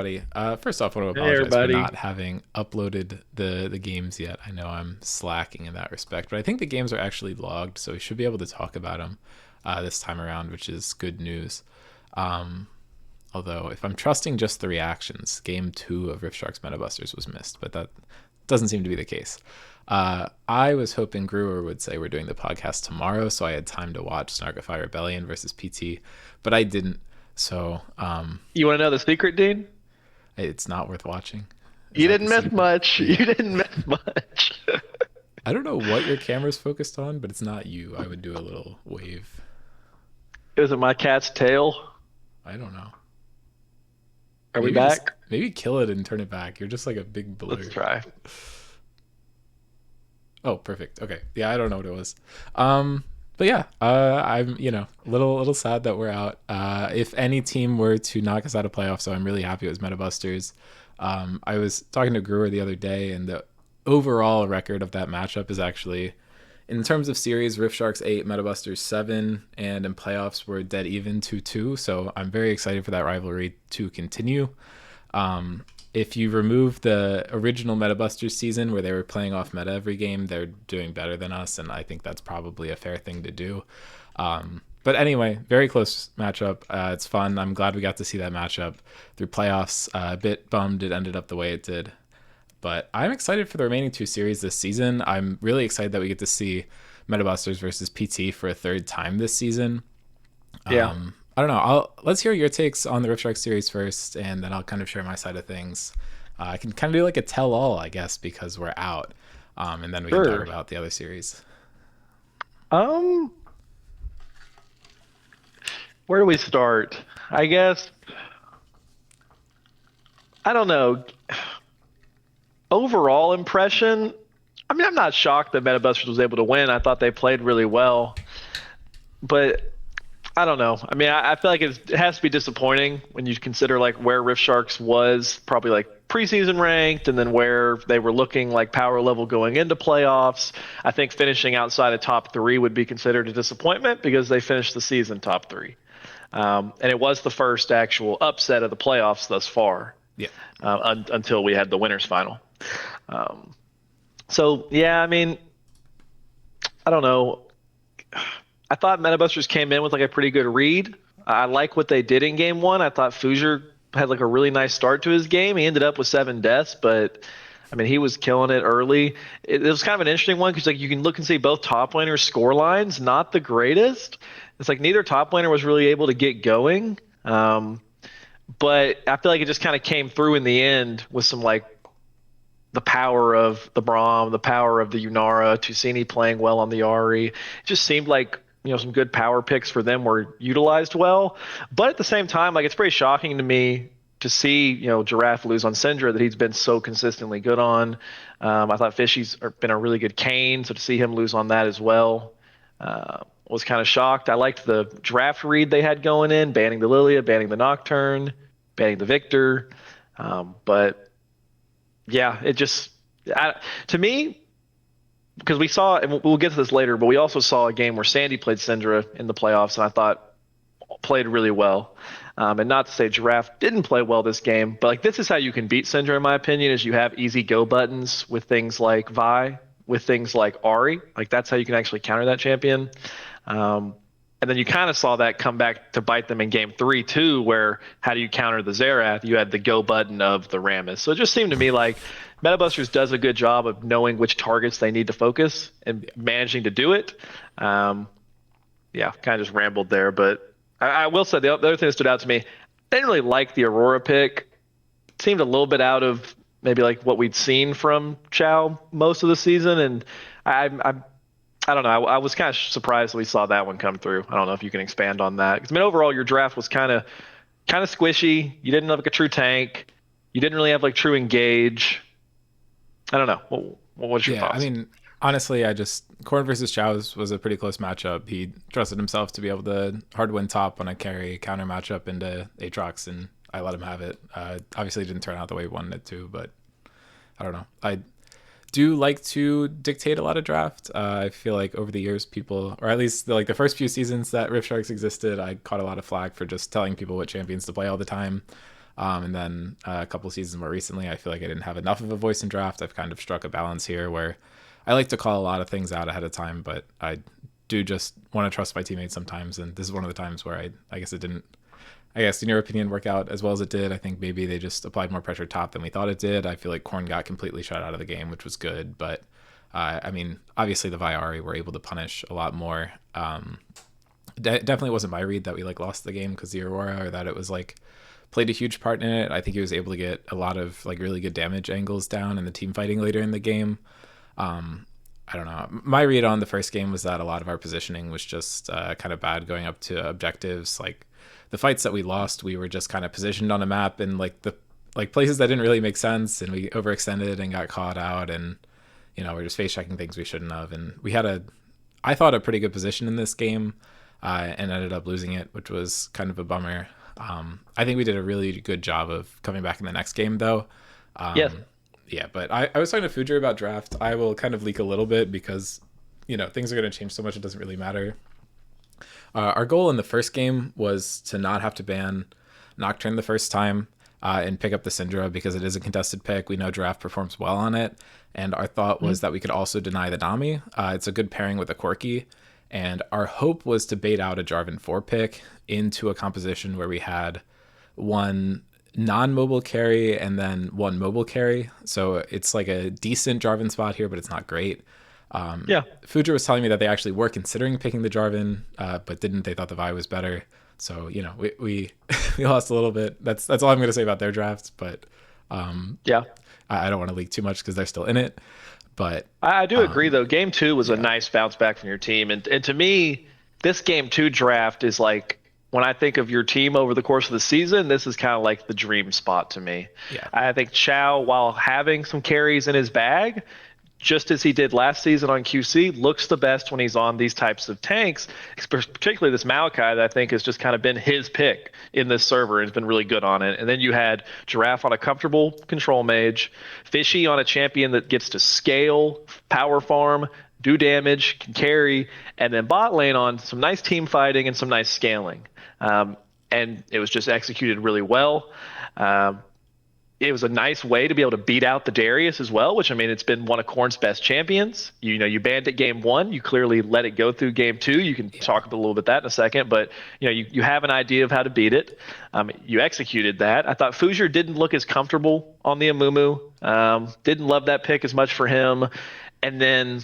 Buddy, first off, I want to Hey apologize for everybody. not having uploaded the games yet. I know I'm slacking in that respect, but I think the games are actually logged, so we should be able to talk about them this time around, which is good news. Um, Although, if I'm trusting just the reactions, Game 2 of Rift Sharks Meta Busters was missed, but that doesn't seem to be the case. I was hoping Brewer would say we're doing the podcast tomorrow, so I had time to watch Snarkify Rebellion versus PT, but I didn't. So You want to know the secret, Dean? it's not worth watching. Is You that the didn't miss secret? much. You Yeah. didn't miss much. I don't know what your camera's focused on, but it's not you. I would do a little wave. Is it my cat's tail? I don't know. Are we Maybe just back? maybe kill it and turn it back. You're just like a big Let's blur. try. Oh, perfect. Okay. Yeah, I don't know what it was. But yeah, I'm a little sad that we're out. If any team were to knock us out of playoffs, so I'm really happy it was Metabusters. I was talking to Brewer the other day, and the overall record of that matchup is actually, in terms of series, Rift Sharks 8, Metabusters 7, and in playoffs we're dead even 2-2. So I'm very excited for that rivalry to continue. If you remove the original Metabusters season where they were playing off meta every game, they're doing better than us, and I think that's probably a fair thing to do. But anyway, very close matchup. It's fun. I'm glad we got to see that matchup through playoffs. A bit bummed it ended up the way it did. But I'm excited for the remaining two series this season. I'm really excited that we get to see Metabusters versus PT for a third time this season. Yeah. I don't know. Let's hear your takes on the Rift Strike series first, and then I'll kind of share my side of things. I can kind of do like a tell-all, I guess, because we're out, and then we can talk Sure. about the other series. Um, where do we start? I guess I don't know. Overall impression. I mean, I'm not shocked that Metabusters was able to win. I thought they played really well, but I don't know. I mean, I feel like it has to be disappointing when you consider like where Rift Sharks was probably like preseason ranked and then where they were looking like power level going into playoffs. I think finishing outside of top three would be considered a disappointment because they finished the season top three. And it was the first actual upset of the playoffs thus far Yeah, until we had the winners final. Um, so, yeah, I mean, I don't know. I thought Metabusters came in with like a pretty good read. I like what they did in game one. I thought Fuzier had like a really nice start to his game. He ended up with 7 deaths, but I mean he was killing it early. It was kind of an interesting one because like you can look and see both top laners score lines, not the greatest. It's like neither top laner was really able to get going. But I feel like it just kind of came through in the end with some like the power of the Braum, the power of the Yunara, Tusini playing well on the Ari. It just seemed like some good power picks for them were utilized well. But at the same time, like it's pretty shocking to me to see Giraffe lose on Syndra that he's been so consistently good on. I thought Fishy's been a really good Kane, so to see him lose on that as well. Was kind of shocked. I liked the draft read they had going in, banning the Lilia, banning the Nocturne, banning the Victor. But yeah, it just to me because we saw and we'll get to this later, but we also saw a game where Sandy played Syndra in the playoffs, and I thought played really well. And not to say Giraffe didn't play well this game, but like this is how you can beat Syndra, in my opinion, is you have easy go buttons with things like Vi, with things like Ari. Like that's how you can actually counter that champion. And then you kind of saw that come back to bite them in game three too, where how do you counter the Xerath? You had the go button of the Rammus. So it just seemed to me like Metabusters does a good job of knowing which targets they need to focus and yeah, managing to do it. Um, yeah, kind of just rambled there, but I will say the other thing that stood out to me, I didn't really like the Aurora pick. It seemed a little bit out of maybe like what we'd seen from Chow most of the season, and I don't know. I was kind of surprised that we saw that one come through. I don't know if you can expand on that. 'Cause, I mean, overall, your draft was kind of squishy. You didn't have like a true tank. You didn't really have like true engage. I don't know. What was your yeah. I thoughts? mean, honestly, I just Corn versus Chow's was a pretty close matchup. He trusted himself to be able to hard win top on a carry counter matchup into Aatrox, and I let him have it. Obviously, it didn't turn out the way he wanted it to, but I don't know. I do like to dictate a lot of draft. I feel like over the years, people, or at least like the first few seasons that Rift Sharks existed, I caught a lot of flack for just telling people what champions to play all the time. And then a couple of seasons more recently, I feel like I didn't have enough of a voice in draft. I've kind of struck a balance here where I like to call a lot of things out ahead of time, but I do just want to trust my teammates sometimes. And this is one of the times where I guess it didn't, I guess in your opinion, work out as well as it did. I think maybe they just applied more pressure top than we thought it did. I feel like Korn got completely shut out of the game, which was good. But I mean, obviously the Viari were able to punish a lot more. Definitely wasn't my read that we like lost the game because the Aurora, or that it was like played a huge part in it. I think he was able to get a lot of like really good damage angles down in the team fighting later in the game. I don't know. My read on the first game was that a lot of our positioning was just kind of bad going up to objectives. Like the fights that we lost, we were just kind of positioned on a map in like the like places that didn't really make sense, and we overextended and got caught out, and we're just face checking things we shouldn't have. And we had I thought a pretty good position in this game, and ended up losing it, which was kind of a bummer. I think we did a really good job of coming back in the next game, though. Yes. Yeah, but I was talking to Fujer about draft. I will kind of leak a little bit because, things are going to change so much it doesn't really matter. Our goal in the first game was to not have to ban Nocturne the first time and pick up the Syndra because it is a contested pick. We know draft performs well on it. And our thought was that we could also deny the Nami. It's a good pairing with a Corki. And our hope was to bait out a Jarvan 4 pick into a composition where we had one non-mobile carry and then one mobile carry. So it's like a decent Jarvan spot here, but it's not great. Yeah. Fujer was telling me that they actually were considering picking the Jarvan, but didn't. They thought the Vi was better. So, we we lost a little bit. That's all I'm going to say about their drafts. But Yeah. I don't want to leak too much because they're still in it. But I do agree, though. Game two was a nice bounce back from your team. And to me, this game two draft is like, when I think of your team over the course of the season, this is kind of like the dream spot to me. Yeah. I think Chow, while having some carries in his bag, just as he did last season on QC, looks the best when he's on these types of tanks, particularly this Maokai that I think has just kind of been his pick in this server and has been really good on it. And then you had Giraffe on a comfortable control mage, Fishy on a champion that gets to scale, power farm, do damage, can carry, and then bot lane on some nice team fighting and some nice scaling. And it was just executed really well. It was a nice way to be able to beat out the Darius as well, which, I mean, it's been one of Korn's best champions. You banned it game one. You clearly let it go through game two. You can talk a little bit that in a second, but you have an idea of how to beat it. You executed that. I thought Fujer didn't look as comfortable on the Amumu. Didn't love that pick as much for him. And then,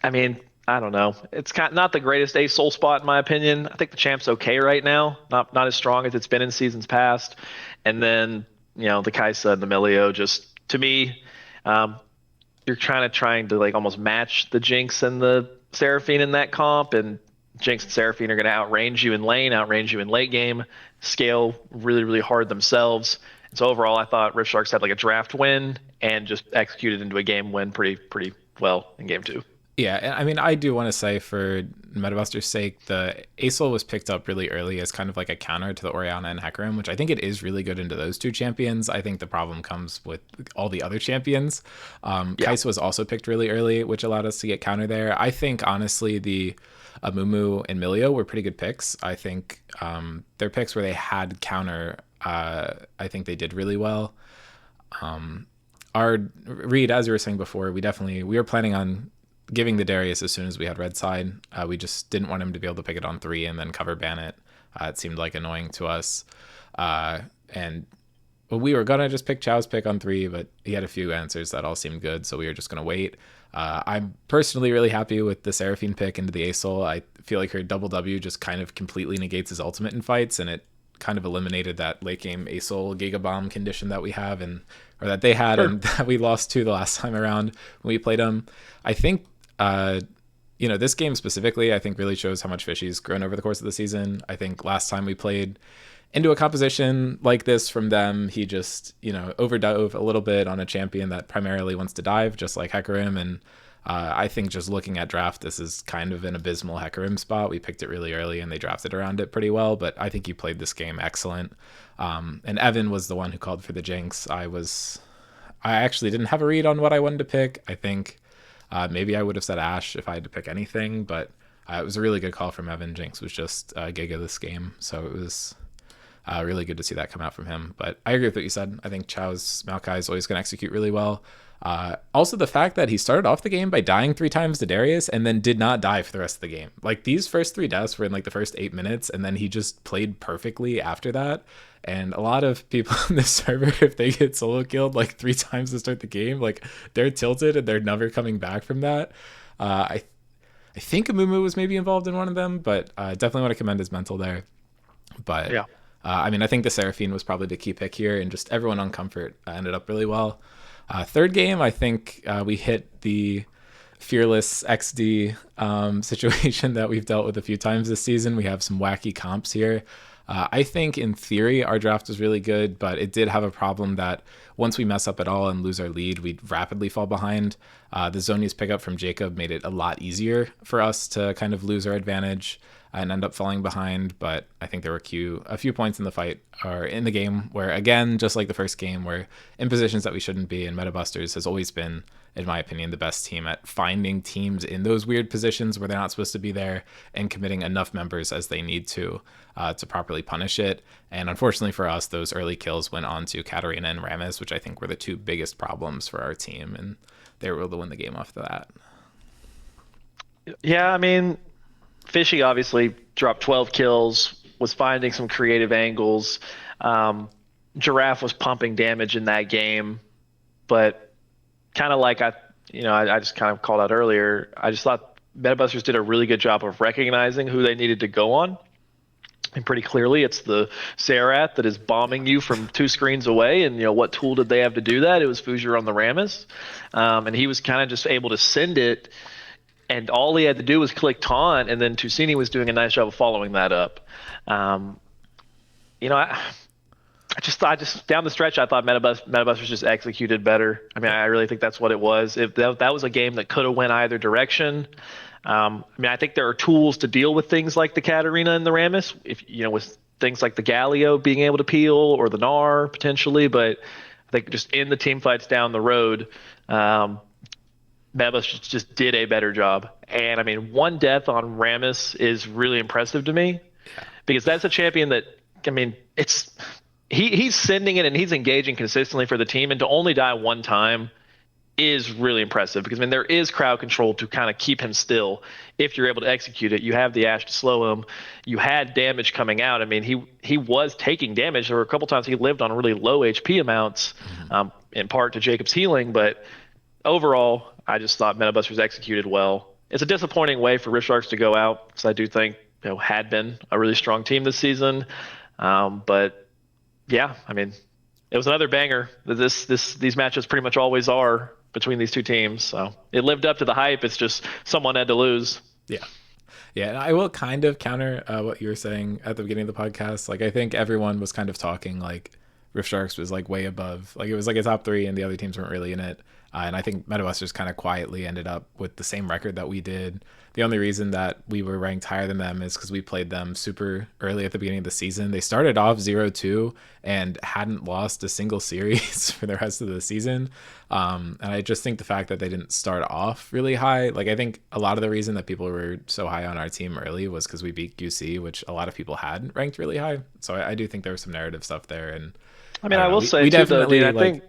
I mean, I don't know. It's not the greatest ace soul spot in my opinion. I think the champ's okay right now. Not as strong as it's been in seasons past. And then, the Kaisa and the Melio, just to me, you're trying to like almost match the Jinx and the Seraphine in that comp, and Jinx and Seraphine are going to outrange you in lane, outrange you in late game, scale really, really hard themselves. And so overall, I thought Rift Sharks had like a draft win and just executed into a game win pretty well in game two. Yeah, I mean, I do want to say for MetaBuster's sake, the Acel was picked up really early as kind of like a counter to the Orianna and Hecarim, which I think it is really good into those two champions. I think the problem comes with all the other champions. Kai'Sa was also picked really early, which allowed us to get counter there. I think, honestly, the Amumu and Milio were pretty good picks. I think they're picks where they had counter. I think they did really well. Our read, as you were saying before, we were planning on giving the Darius as soon as we had red side. We just didn't want him to be able to pick it on 3 and then cover ban it. It seemed like annoying to us. And we were gonna just pick Chow's pick on 3, but he had a few answers that all seemed good, so we were just gonna wait. I'm personally really happy with the Seraphine pick into the Acel. I feel like her double W just kind of completely negates his ultimate in fights, and it kind of eliminated that late game Acel Giga Bomb condition that we have, or that they had, and that we lost to the last time around when we played them. I think this game specifically, I think really shows how much Fishy's grown over the course of the season. I think last time we played into a composition like this from them, he just, overdove a little bit on a champion that primarily wants to dive, just like Hecarim. And I think just looking at draft, this is kind of an abysmal Hecarim spot. We picked it really early and they drafted around it pretty well, but I think he played this game excellent. And Evan was the one who called for the Jinx. I actually didn't have a read on what I wanted to pick. I think maybe I would have said Ashe if I had to pick anything, but it was a really good call from Evan. Jinx was just Giga this game, so it was Really good to see that come out from him. But I agree with what you said. I think Chao's Maokai is always going to execute really well. Also, the fact that he started off the game by dying 3 times to Darius and then did not die for the rest of the game. Like, these first 3 deaths were in like the first 8 minutes, and then he just played perfectly after that. And a lot of people in this server, if they get solo killed like 3 times to start the game, like they're tilted and they're never coming back from that. I think Amumu was maybe involved in one of them, but definitely want to commend his mental there. But Yeah. I mean, I think the Seraphine was probably the key pick here, and just everyone on comfort ended up really well. Third game, I think we hit the fearless XD situation that we've dealt with a few times this season. We have some wacky comps here. I think in theory our draft was really good, but it did have a problem that once we mess up at all and lose our lead, we'd rapidly fall behind. The Zonius pickup from Jacob made it a lot easier for us to kind of lose our advantage and end up falling behind. But I think there were a few points in the fight or in the game where, again, just like the first game, we're in positions that we shouldn't be. And Metabusters has always been, in my opinion, the best team at finding teams in those weird positions where they're not supposed to be there and committing enough members as they need to properly punish it. And unfortunately for us, those early kills went on to Katarina and Rammus, which I think were the 2 biggest problems for our team. And they were able to win the game off of that. Yeah, I mean, Fishy obviously dropped 12 kills, was finding some creative angles. Giraffe was pumping damage in that game, but kind of like I just kind of called out earlier, I just thought Metabusters did a really good job of recognizing who they needed to go on. And pretty clearly, it's the Serath that is bombing you from 2 screens away. And, what tool did they have to do that? It was Fuzier on the Rammus. And he was kind of just able to send it. And all he had to do was click taunt. And then Tusini was doing a nice job of following that up. I just down the stretch, I thought Metabusters just executed better. I mean, I really think that's what it was. If that was a game that could have went either direction. I think there are tools to deal with things like the Katarina and the Rammus, with things like the Galio being able to peel or the Gnar potentially. But I think just in the team fights down the road, Metabusters just did a better job. And I mean, 1 death on Rammus is really impressive to me because that's a champion that, I mean, he's sending it and he's engaging consistently for the team, and to only die 1 time is really impressive because, I mean, there is crowd control to kind of keep him still if you're able to execute it. You have the Ash to slow him. You had damage coming out. I mean, he was taking damage. There were a couple times he lived on really low HP amounts, in part to Jacob's healing, but overall, I just thought Metabusters executed well. It's a disappointing way for Rift Sharks to go out because I do think had been a really strong team this season, but yeah, I mean, it was another banger. These matchups pretty much always are between these 2 teams. So it lived up to the hype. It's just someone had to lose. Yeah. Yeah, and I will kind of counter what you were saying at the beginning of the podcast. Like, I think everyone was kind of talking like Rift Sharks was like way above. Like, it was like a top 3 and the other teams weren't really in it. And I think Metabusters kind of quietly ended up with the same record that we did. The only reason that we were ranked higher than them is because we played them super early at the beginning of the season. They started off 0-2 and hadn't lost a single series for the rest of the season. And I just think the fact that they didn't start off really high, like, I think a lot of the reason that people were so high on our team early was because we beat QC, which a lot of people hadn't ranked really high. So I do think there was some narrative stuff there. And I mean, I will say, we too, definitely, though, dude, I think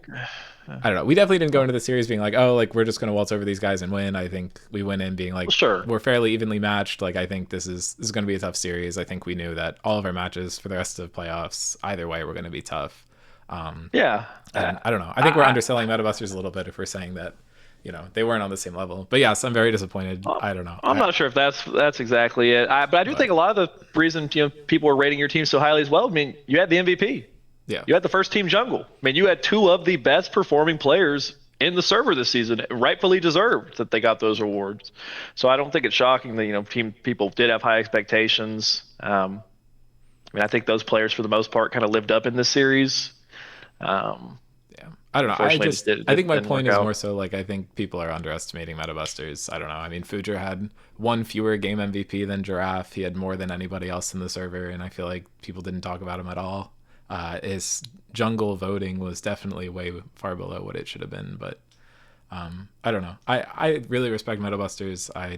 I don't know. We definitely didn't go into the series being like, oh, like, we're just going to waltz over these guys and win. I think we went in being like, sure, we're fairly evenly matched. Like, I think this is going to be a tough series. I think we knew that all of our matches for the rest of playoffs, either way, were going to be tough. Yeah. And I don't know. I think we're underselling Metabusters a little bit if we're saying that, they weren't on the same level. But yes, I'm very disappointed. I don't know. I'm not sure if that's exactly it. But I do think a lot of the reason people were rating your team so highly as well. I mean, you had the MVP. Yeah. You had the first team jungle. I mean, you had 2 of the best performing players in the server this season, rightfully deserved that they got those awards. So I don't think it's shocking that, people did have high expectations. I mean, I think those players for the most part kind of lived up in this series. Yeah. I don't know. I think my point is more so like, I think people are underestimating Metabusters. I don't know. I mean, Fujer had 1 fewer game MVP than Giraffe. He had more than anybody else in the server, and I feel like people didn't talk about him at all. His jungle voting was definitely way far below what it should have been, but I don't know. I really respect Metabusters. I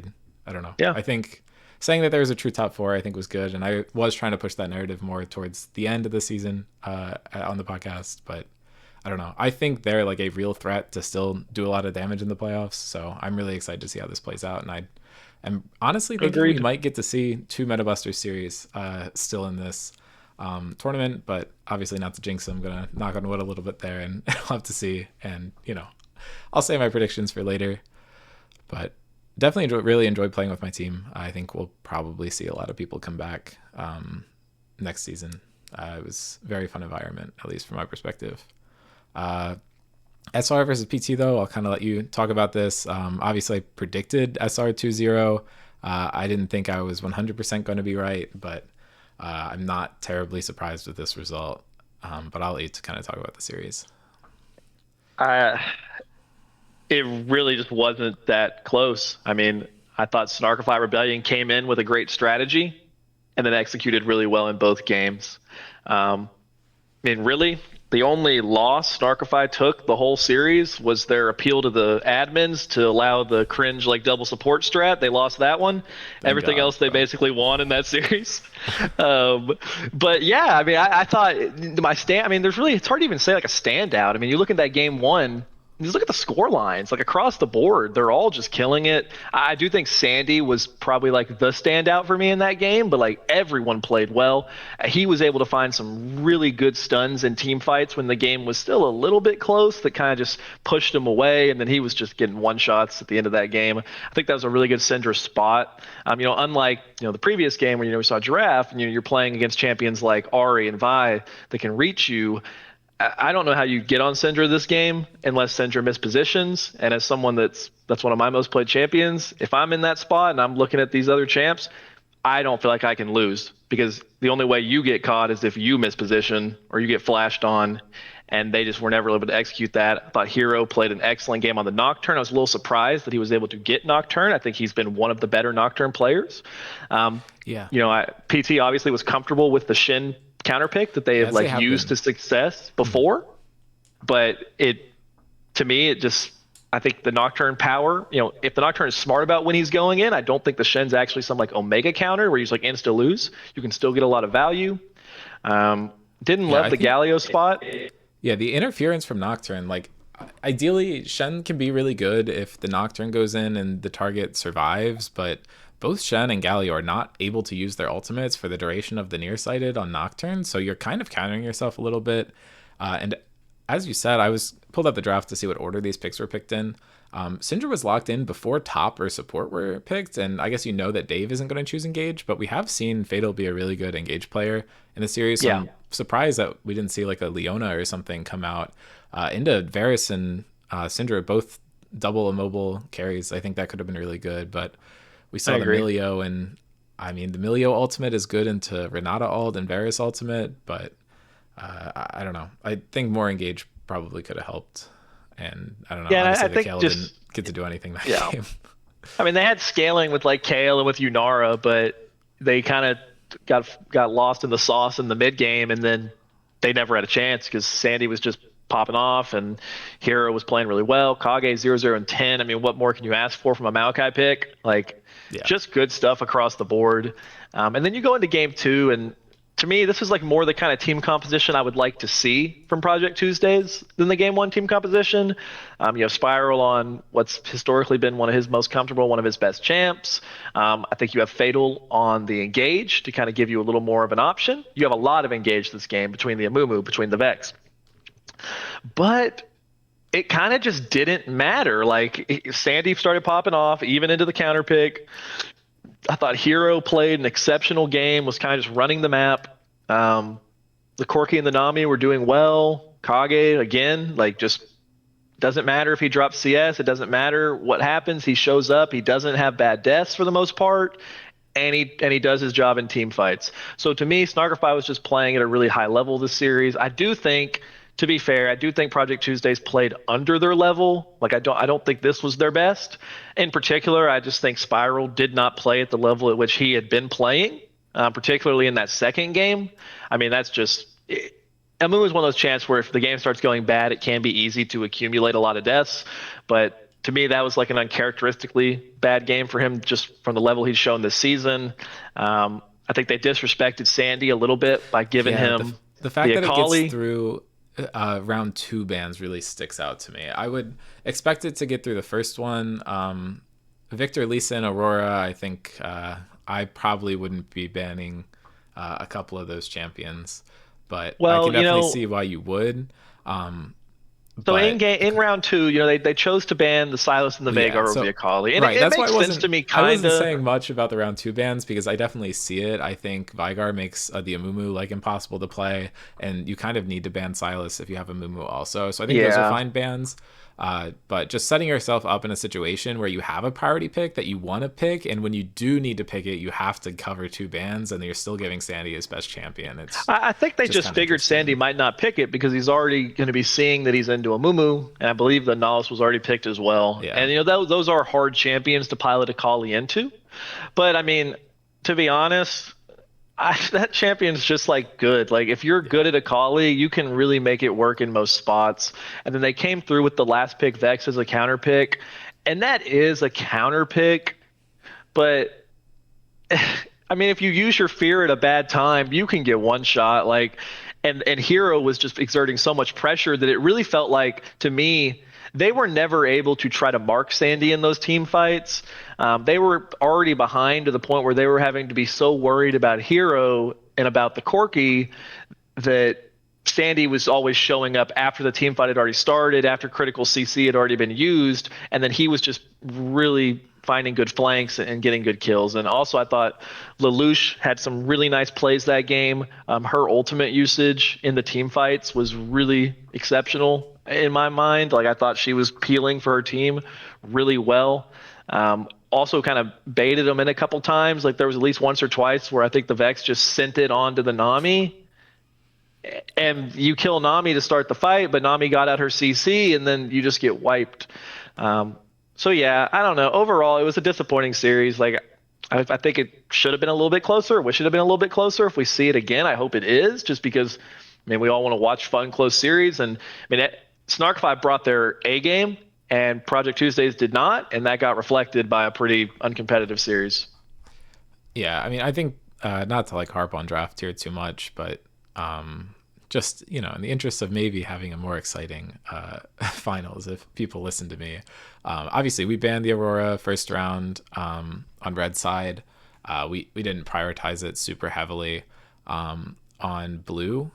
don't know. Yeah. I think saying that there was a true top four, I think was good, and I was trying to push that narrative more towards the end of the season on the podcast, but I don't know. I think they're like a real threat to still do a lot of damage in the playoffs. So I'm really excited to see how this plays out. And I am honestly thinking we Agreed. might get to see two MetaBuster series still in this tournament, but obviously not to jinx them. I'm going to knock on wood a little bit there and I'll have to see. And, I'll say my predictions for later. But definitely really enjoyed playing with my team. I think we'll probably see a lot of people come back next season. It was a very fun environment, at least from my perspective. Uh, SR versus PT, though, I'll kind of let you talk about this. Obviously, I predicted SR 2-0. I didn't think I was 100% going to be right, but I'm not terribly surprised with this result. But I'll let you to kind of talk about the series. I It really just wasn't that close. I mean, I thought Snarkify Rebellion came in with a great strategy and then executed really well in both games. Really, the only loss Snarkify took the whole series was their appeal to the admins to allow the cringe like double support strat. They lost that one. Thank Everything God, else they bro. basically won in that series. But yeah, I thought my stand. There's really it's hard to even say like a standout. You look at that game one. Just look at the score lines, like across the board, they're all just killing it. I do think Sandy was probably like the standout for me in that game, but like everyone played well. He was able to find some really good stuns in team fights when the game was still a little bit close that kind of just pushed him away, and then he was just getting one shots at the end of that game. I think that was a really good Syndra spot. Unlike the previous game where we saw Giraffe, and you're playing against champions like Ari and Vi that can reach you. I don't know how you get on Syndra this game unless Syndra mispositions. And as someone that's one of my most played champions, if I'm in that spot and I'm looking at these other champs, I don't feel like I can lose because the only way you get caught is if you misposition or you get flashed on. And they just were never able to execute that. I thought Hero played an excellent game on the Nocturne. I was a little surprised that he was able to get Nocturne. I think he's been one of the better Nocturne players. Yeah. PT obviously was comfortable with the Shin counterpick that they have As they like have used been. to success before, but to me it just I think the Nocturne power, if the Nocturne is smart about when he's going in, I don't think the Shen's actually some like Omega counter where he's like insta lose. You can still get a lot of value. Didn't Yeah, love I the think Galio spot. Yeah, the interference from Nocturne, like ideally Shen can be really good if the Nocturne goes in and the target survives, but both Shen and Galio are not able to use their ultimates for the duration of the nearsighted on Nocturne, so you're kind of countering yourself a little bit. And as you said, I was pulled up the draft to see what order these picks were picked in. Syndra was locked in before top or support were picked, and I guess that Dave isn't going to choose Engage, but we have seen Fatal be a really good Engage player in the series, so Yeah, I'm surprised that we didn't see like a Leona or something come out into Varus and Syndra, both double immobile carries. I think that could have been really good, but we I saw the agree. Milio, and the Milio ultimate is good into Renata ult and Varus ultimate, but I don't know. I think more Engage probably could have helped. And I don't know. Yeah, and I Obviously, the think Kale didn't just get to do anything that yeah. game. They had scaling with like Kale and with Unara, but they kind of got lost in the sauce in the mid game, and then they never had a chance because Sandy was just popping off, and Hero was playing really well. Kage 0-0 and 10. What more can you ask for from a Maokai pick? Like, Yeah. just good stuff across the board. And then you go into game two, and to me, this is like more the kind of team composition I would like to see from Project Tuesdays than the game one team composition. Spiral on what's historically been one of his most comfortable, one of his best champs. I think you have Fatal on the Engage to kind of give you a little more of an option. You have a lot of Engage this game between the Amumu, between the Vex. But it kind of just didn't matter. Like Sandy started popping off, even into the counter pick. I thought Hero played an exceptional game, was kind of just running the map. The Corki and the Nami were doing well. Kage, again, like just doesn't matter if he drops CS. It doesn't matter what happens. He shows up. He doesn't have bad deaths for the most part. And he does his job in team fights. So to me, Snarkify was just playing at a really high level this series. I do think, to be fair, I do think Project Tuesdays played under their level. Like I don't think this was their best. In particular, I just think Spiral did not play at the level at which he had been playing, particularly in that second game. That's just Amu is one of those champs where if the game starts going bad, it can be easy to accumulate a lot of deaths. But To me, that was like an uncharacteristically bad game for him, just from the level he's shown this season. I think they disrespected Sandy a little bit by giving Yeah, him the fact the that it gets Akali. through round two bans really sticks out to me. I would expect it to get through the first one. Victor, Lisa, and Aurora, I think I probably wouldn't be banning a couple of those champions, but I can Well, definitely see why you would. Um, so in but game in round two, they chose to ban the Silas and the Veigar yeah, over the so Akali, and it, right, it that's why makes sense to me, I kind wasn't of. saying much about the round two bans because I definitely see it. I think Vigar makes the Amumu like impossible to play, and you kind of need to ban Silas if you have Amumu also. So I think those are Yeah, fine bans. But just setting yourself up in a situation where you have a priority pick that you want to pick, and when you do need to pick it, you have to cover two bans, and you're still giving Sandy his best champion. It's I think they just just kind of figured Sandy interesting. might not pick it because he's already going to be seeing that he's into a Mumu, and I believe the Nahus was already picked as well. Yeah, And those are hard champions to pilot a Akali into. But I mean, to be honest, that champion's just like good. Like if you're yeah. good at Akali, you can really make it work in most spots. And then they came through with the last pick Vex as a counter pick, and that is a counter pick, but I mean, if you use your fear at a bad time, you can get one shot. Like, and Hero was just exerting so much pressure that it really felt like, to me, they were never able to try to mark Sandy in those team fights. They were already behind to the point where they were having to be so worried about Hero and about the Corki that Sandy was always showing up after the team fight had already started, after critical CC had already been used, and then he was just really finding good flanks and getting good kills. And also, I thought Lelouch had some really nice plays that game. Her ultimate usage in the team fights was really exceptional in my mind. Like I thought she was peeling for her team really well. Also kind of baited them in a couple times. Like there was at least once or twice where I think the Vex just sent it onto the Nami, and you kill Nami to start the fight, but Nami got out her CC, and then you just get wiped. So yeah, I don't know. Overall, it was a disappointing series. Like I think it should have been a little bit closer. Wish it had been a little bit closer. If we see it again, I hope it is, just because I mean we all want to watch fun, close series. And I mean Snark 5 brought their A game, and Project Tuesdays did not, and that got reflected by a pretty uncompetitive series. Yeah, I mean, I think not to like harp on draft here too much, but just in the interest of maybe having a more exciting finals, if people listen to me, obviously we banned the Aurora first round on red side. We didn't prioritize it super heavily. On blue,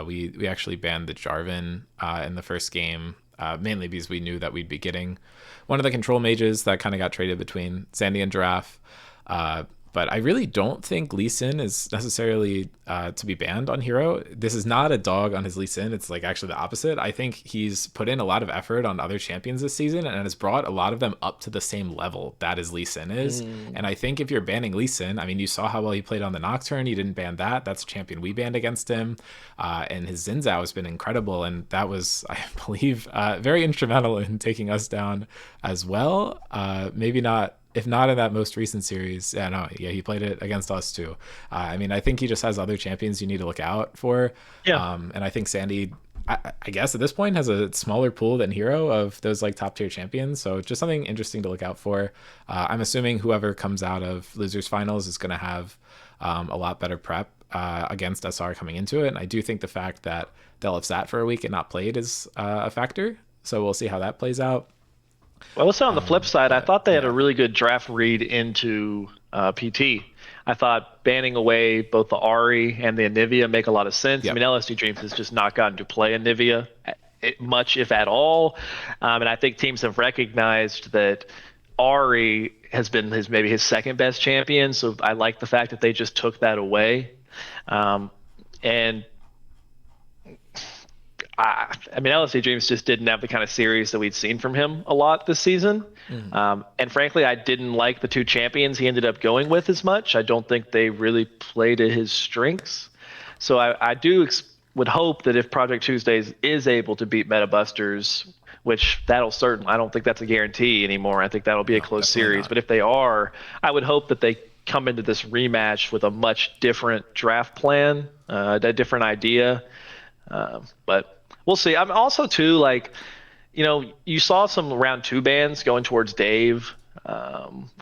we actually banned the Jarvan in the first game, mainly because we knew that we'd be getting one of the control mages that kind of got traded between Sandy and Giraffe. But I really don't think Lee Sin is necessarily to be banned on Hero. This is not a dog on his Lee Sin. It's like actually the opposite. I think he's put in a lot of effort on other champions this season and has brought a lot of them up to the same level that is Lee Sin is. Mm. And I think if you're banning Lee Sin, I mean, you saw how well he played on the Nocturne. You didn't ban that. That's a champion we banned against him. And his Xin Zhao has been incredible. And that was, I believe, very instrumental in taking us down as well. Maybe not, if not in that most recent series. Yeah, no, yeah, he played it against us too. I mean, I think he just has other champions you need to look out for. Yeah. And I think Sandy, I guess at this point, has a smaller pool than Hero of those like top tier champions. So just something interesting to look out for. I'm assuming whoever comes out of losers finals is going to have a lot better prep against SR coming into it. And I do think the fact that they'll have sat for a week and not played is a factor. So we'll see how that plays out. Well, let's say on the flip side, I But thought they had a yeah, really good draft read into PT. I thought banning away both the Ari and the Anivia make a lot of sense. I yep, mean, LSD Dreams has just not gotten to play Anivia much, if at all. And I think teams have recognized that Ari has been maybe his second best champion. So I like the fact that they just took that away. And I mean, LSD Dreams just didn't have the kind of series that we'd seen from him a lot this season. And frankly, I didn't like the two champions he ended up going with as much. I don't think they really play to his strengths. So would hope that if Project Tuesdays is able to beat Metabusters, which that'll certain, I don't think that's a guarantee anymore. I think that'll be a no, close definitely series. not. But if they are, I would hope that they come into this rematch with a much different draft plan, a different idea. But we'll see. I'm also too like, you saw some round two bans going towards Dave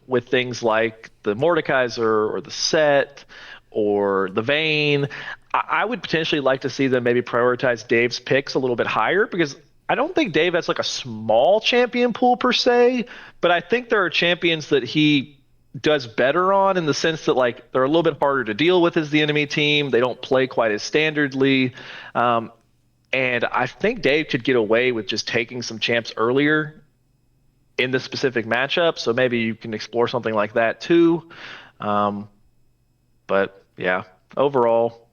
with things like the Mordekaiser or the Set or the Vayne. I would potentially like to see them maybe prioritize Dave's picks a little bit higher because I don't think Dave has like a small champion pool per se, but I think there are champions that he does better on in the sense that like they're a little bit harder to deal with as the enemy team. They don't play quite as standardly. Um, and I think Dave could get away with just taking some champs earlier in the specific matchup. So maybe you can explore something like that too. Um, but yeah, overall,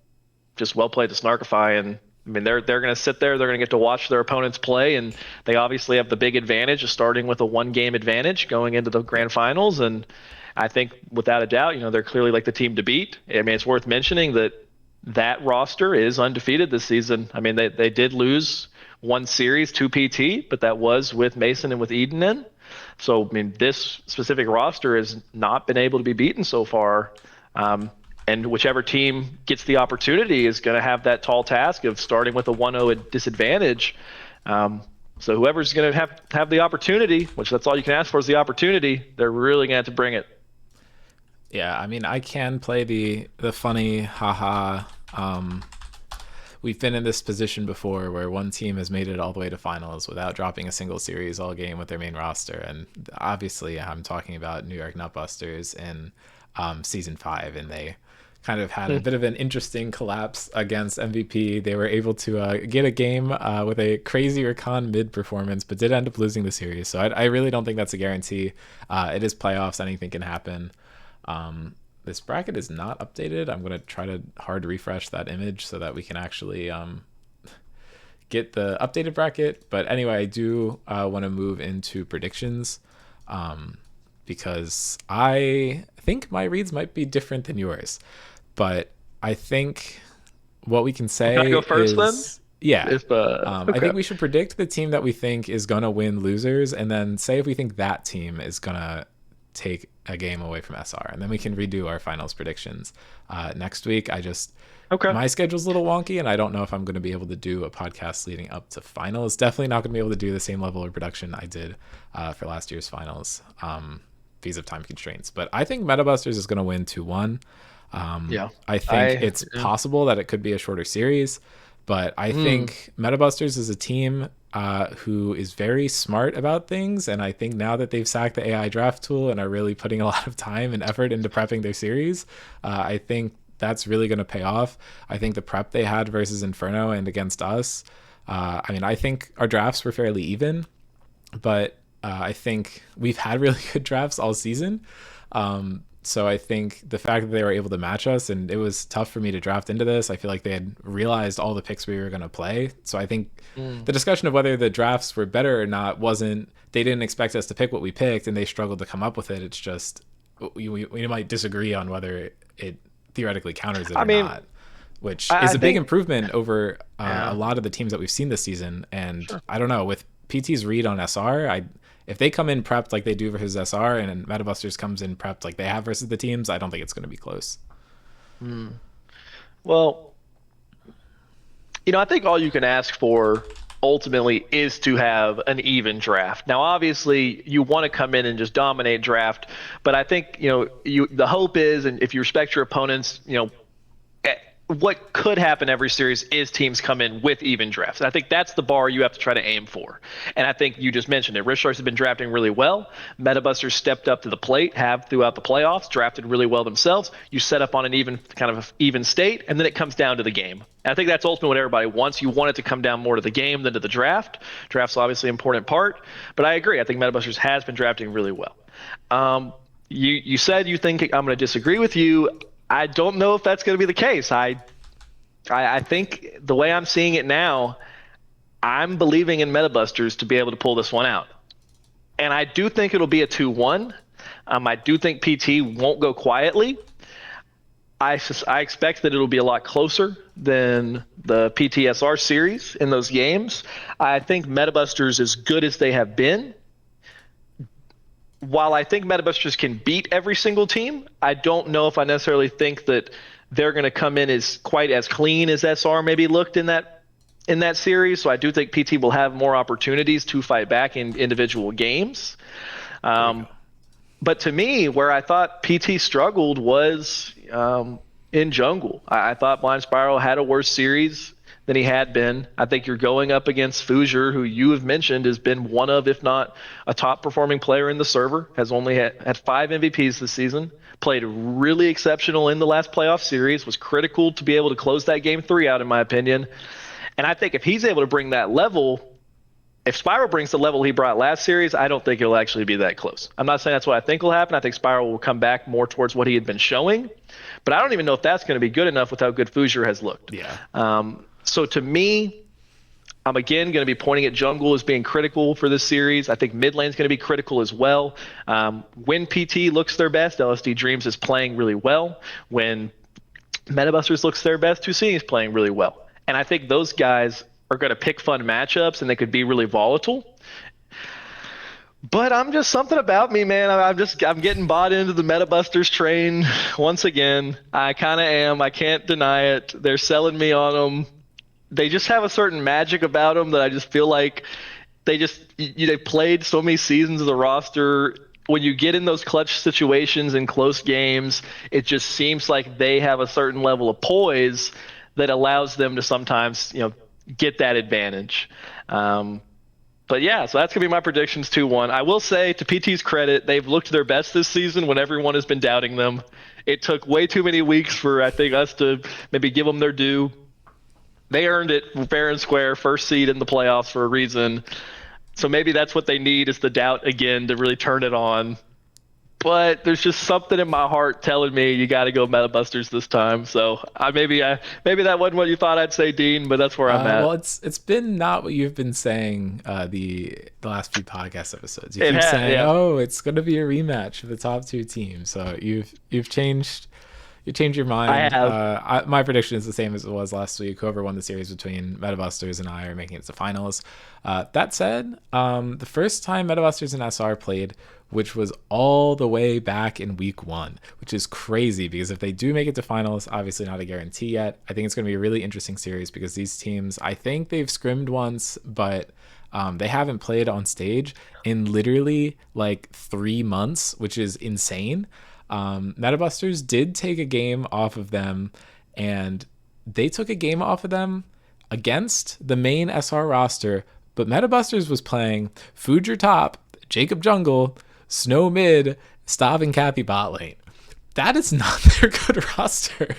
just well played to Snarkify. And I mean, they're going to sit there. They're going to get to watch their opponents play, and they obviously have the big advantage of starting with a one-game advantage going into the grand finals. And I think, without a doubt, they're clearly like the team to beat. I mean, it's worth mentioning that that roster is undefeated this season. I mean, they did lose one series to PT, but that was with Mason and with Eden in. So, I mean, this specific roster has not been able to be beaten so far. And whichever team gets the opportunity is going to have that tall task of starting with a 1-0 disadvantage. So whoever's going to have the opportunity, which that's all you can ask for is the opportunity, they're really going to have to bring it. Yeah, I mean, I can play the funny haha. We've been in this position before where one team has made it all the way to finals without dropping a single series all game with their main roster. And obviously I'm talking about New York Nutbusters in season 5, and they kind of had a bit of an interesting collapse against MVP. They were able to get a game with a crazy Recon mid performance, but did end up losing the series. So I really don't think that's a guarantee. It is playoffs. Anything can happen. This bracket is not updated. I'm going to try to hard refresh that image so that we can actually get the updated bracket. But anyway, I do want to move into predictions because I think my reads might be different than yours. But I think what we can say Can I go first is, then? yeah, Okay. I think we should predict the team that we think is going to win losers, and then say if we think that team is going to take a game away from SR, and then we can redo our finals predictions next week. Okay. My schedule's a little wonky, and I don't know if I'm going to be able to do a podcast leading up to finals. Definitely not going to be able to do the same level of production I did for last year's finals because of time constraints. But I think Metabusters is going to win 2-1. Yeah. I think it's possible that it could be a shorter series, but I think Metabusters is a team who is very smart about things, and I think now that they've sacked the AI draft tool and are really putting a lot of time and effort into prepping their series, I think that's really going to pay off. I think the prep they had versus Inferno and against us, I mean, I think our drafts were fairly even, but I think we've had really good drafts all season. So I think the fact that they were able to match us, and it was tough for me to draft into this, I feel like they had realized all the picks we were going to play. So I think the discussion of whether the drafts were better or not they didn't expect us to pick what we picked, and they struggled to come up with it. It's just, we might disagree on whether it theoretically counters it or not, which is a big improvement over a lot of the teams that we've seen this season. And I don't know, with PT's read on SR, if they come in prepped like they do versus SR, and Metabusters comes in prepped like they have versus the teams, I don't think it's going to be close. Well, I think all you can ask for ultimately is to have an even draft. Now, obviously, you want to come in and just dominate draft, but I think the hope is, and if you respect your opponents, what could happen every series is teams come in with even drafts. And I think that's the bar you have to try to aim for. And I think you just mentioned it. Rich Sharks have been drafting really well. Metabusters stepped up to the plate, have throughout the playoffs, drafted really well themselves. You set up on an even state, and then it comes down to the game. And I think that's ultimately what everybody wants. You want it to come down more to the game than to the draft. Draft's obviously an important part. But I agree. I think Metabusters has been drafting really well. You said you think I'm going to disagree with you. I don't know if that's going to be the case. I think the way I'm seeing it now, I'm believing in Metabusters to be able to pull this one out. And I do think it'll be a 2-1. I do think PT won't go quietly. I expect that it'll be a lot closer than the PTSR series in those games. I think Metabusters, as good as they have been, while I think Metabusters can beat every single team, I don't know if I necessarily think that they're going to come in as quite as clean as SR maybe looked in that in that series, so I do think PT will have more opportunities to fight back in individual games. There you go. Um, but to me, where I thought PT struggled was in jungle. I thought Blind Spiral had a worse series than he had been. I think you're going up against Fuzier, who you have mentioned has been one of, if not a top performing player in the server, has only had 5 MVPs this season, played really exceptional in the last playoff series, was critical to be able to close that game 3 out, in my opinion. And I think if he's able to bring that level, if Spiral brings the level he brought last series, I don't think it'll actually be that close. I'm not saying that's what I think will happen. I think Spiral will come back more towards what he had been showing, but I don't even know if that's going to be good enough with how good Fuzier has looked. Yeah. So to me, I'm again going to be pointing at jungle as being critical for this series. I think mid lane is going to be critical as well. When PT looks their best, LSD Dreams is playing really well. When Metabusters looks their best, Tusini is playing really well. And I think those guys are going to pick fun matchups and they could be really volatile. But I'm just something about me, man. I'm getting bought into the Metabusters train once again. I kind of am. I can't deny it. They're selling me on them. They just have a certain magic about them that I just feel like they played so many seasons of the roster. When you get in those clutch situations in close games, it just seems like they have a certain level of poise that allows them to sometimes, get that advantage. But yeah, so that's going to be my predictions 2-1. I will say, to PT's credit, they've looked their best this season when everyone has been doubting them. It took way too many weeks for, I think, us to maybe give them their due. They earned it fair and square, first seed in the playoffs for a reason. So maybe that's what they need, is the doubt again to really turn it on. But there's just something in my heart telling me you got to go Metabusters this time. So maybe that wasn't what you thought I'd say, Dean, but that's where I'm at. Well, it's been not what you've been saying the last few podcast episodes. You It keep had, saying, yeah. "Oh, it's going to be a rematch of the top 2 teams." So you've changed. You changed your mind. I have. My prediction is the same as it was last week. Whoever won the series between Metabusters and I are making it to finals. That said, the first time Metabusters and SR played, which was all the way back in week 1, which is crazy because if they do make it to finals, obviously not a guarantee yet. I think it's going to be a really interesting series because these teams, I think they've scrimmed once, but they haven't played on stage in literally like 3 months, which is insane. Metabusters did take a game off of them, and they took a game off of them against the main SR roster, but Metabusters was playing Fuzier top, Jacob jungle, Snow mid, Stav and Cappy bot lane. That is not their good roster.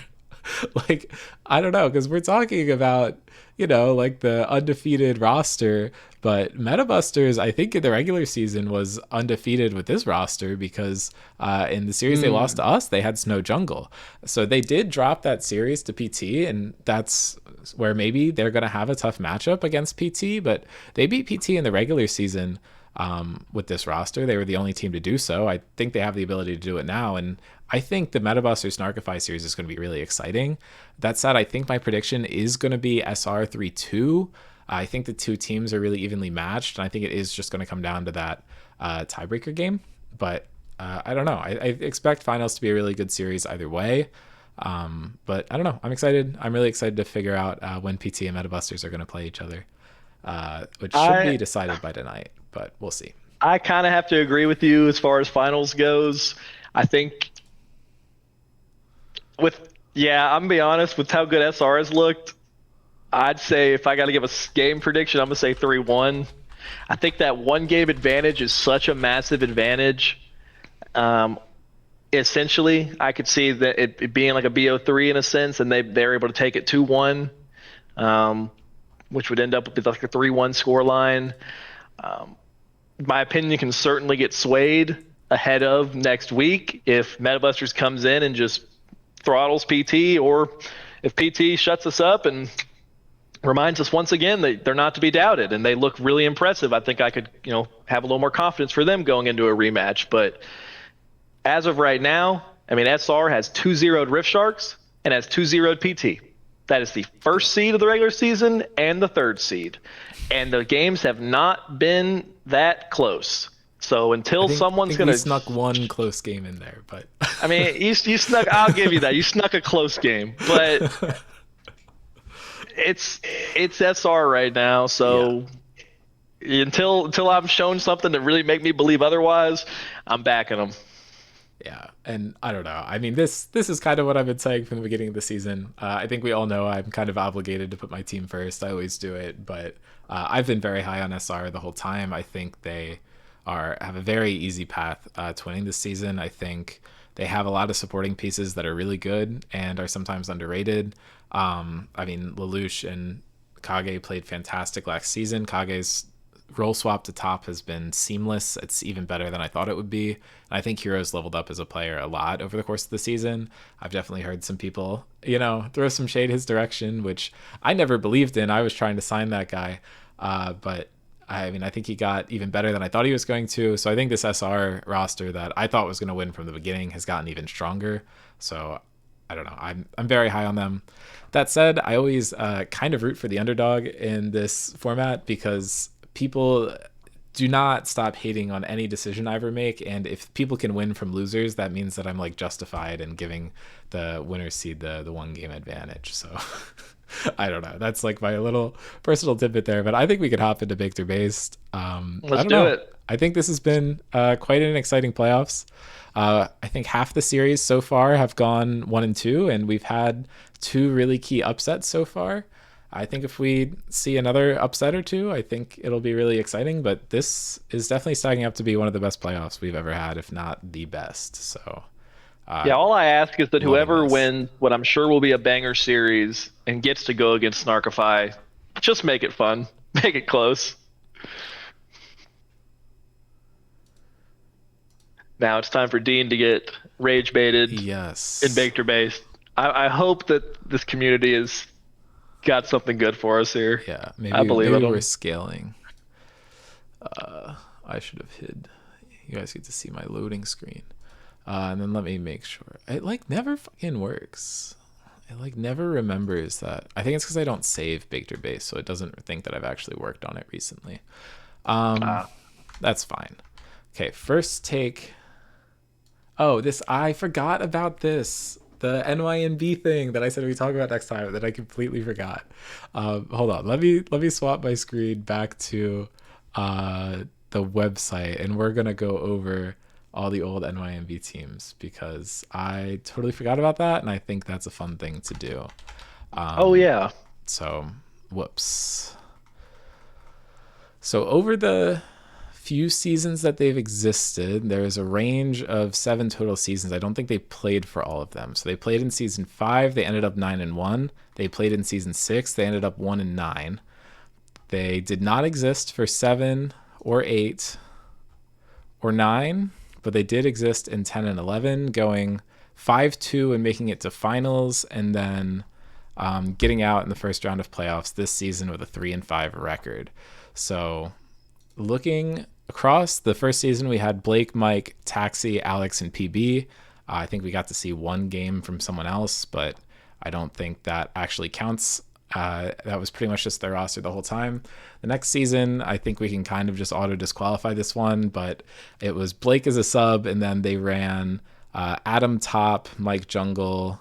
Like, I don't know, because we're talking about, like the undefeated roster, but Metabusters, I think in the regular season, was undefeated with this roster because in the series they lost to us, they had Snow jungle. So they did drop that series to PT, and that's where maybe they're going to have a tough matchup against PT, but they beat PT in the regular season with this roster. They were the only team to do so. I think they have the ability to do it now, and I think the Metabusters Snarkify series is going to be really exciting. That said, I think my prediction is going to be SR 3-2. I think the 2 teams are really evenly matched, and I think it is just going to come down to that tiebreaker game. But I don't know. I expect finals to be a really good series either way. But I don't know. I'm excited. I'm really excited to figure out when PT and Metabusters are going to play each other, which should be decided by tonight, but we'll see. I kind of have to agree with you as far as finals goes. I think I'm gonna be honest, with how good SR has looked, I'd say if I got to give a game prediction, I'm gonna say 3-1. I think that 1 game advantage is such a massive advantage. Essentially, I could see that it being like a BO3 in a sense, and they're able to take it 2-1, which would end up with like a 3-1 score line. My opinion can certainly get swayed ahead of next week if Metabusters comes in and just throttles PT, or if PT shuts us up and reminds us once again that they're not to be doubted and they look really impressive. I think I could, have a little more confidence for them going into a rematch. But as of right now, I mean, SR has 2-0'd Rift Sharks and has 2-0'd PT. That is the first seed of the regular season and the 3rd seed. And the games have not been that close. So until someone's going to... snuck 1 close game in there, but... I mean, you snuck... I'll give you that. You snuck a close game. But it's it's SR right now, Yeah. so until I'm shown something that really make me believe otherwise, I'm backing them. Yeah, and I don't know. I mean, this is kind of what I've been saying from the beginning of the season. I think we all know I'm kind of obligated to put my team first. I always do it, but I've been very high on SR the whole time. I think they are have a very easy path to winning this season. I think they have a lot of supporting pieces that are really good and are sometimes underrated. I mean, Lelouch and Kage played fantastic last season. Kage's role swap to top has been seamless. It's even better than I thought it would be. And I think Hero's leveled up as a player a lot over the course of the season. I've definitely heard some people, throw some shade his direction, which I never believed in. I was trying to sign that guy. But I mean, I think he got even better than I thought he was going to. So I think this SR roster that I thought was going to win from the beginning has gotten even stronger. So I don't know. I'm very high on them. That said, I always kind of root for the underdog in this format because people do not stop hating on any decision I ever make. And if people can win from losers, that means that I'm like justified in giving the winner's seed the one game advantage. So I don't know. That's like my little personal tidbit there. But I think we could hop into Victor based. I Let's don't do know. it. I think this has been quite an exciting playoffs. I think half the series so far have gone 1-2, and we've had two really key upsets so far. I think if we see another upset or two, I think it'll be really exciting. But this is definitely stacking up to be one of the best playoffs we've ever had, if not the best. So, Yeah, all I ask is that loving whoever this. wins what I'm sure will be a banger series and gets to go against Snarkify, just make it fun, make it close. Now it's time for Dean to get rage baited in Yes. Victor Base. I hope that this community has got something good for us here. Yeah. I believe in Maybe we're them. scaling. I should have hid. You guys get to see my loading screen. And then let me make sure. It like never fucking works. It like never remembers that. I think it's because I don't save Victor Base, so it doesn't think that I've actually worked on it recently. Uh, That's fine. Okay, first take. Oh, this I forgot about this. The NYNB thing that I said we talk about next time that I completely forgot. Hold on. Let me swap my screen back to the website, and we're gonna go over all the old NYNB teams because I totally forgot about that, and I think that's a fun thing to do. oh yeah, So, whoops. So over the few seasons that they've existed, there's a range of 7 total seasons. I don't think they played for all of them. So they played in season 5, they ended up 9-1. They played in season 6, they ended up 1-9. They did not exist for 7 or 8 or 9, but they did exist in 10 and 11, going 5-2 and making it to finals, and then getting out in the first round of playoffs this season with a 3-5 record. So looking across the first season, we had Blake, Mike, Taxi, Alex, and PB. I think we got to see one game from someone else, but I don't think that actually counts. That was pretty much just their roster the whole time. The next season, I think we can kind of just auto disqualify this one, but it was Blake as a sub, and then they ran Adam top, Mike jungle,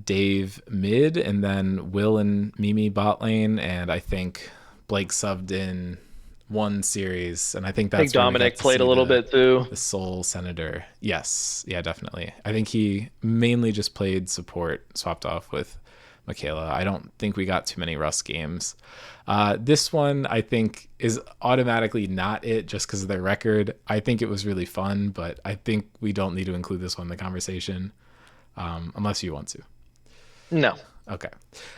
Dave mid, and then Will and Mimi bot lane, and I think Blake subbed in one series, and I think I think that's where we got Dominic to played a see little the bit too. Soul Senator. Yes, yeah, definitely. I think he mainly just played support, swapped off with Michaela. I don't think we got too many Rust games. This one, I think, is automatically not it just because of their record. I think it was really fun, but I think we don't need to include this one in the conversation unless you want to. No, Okay.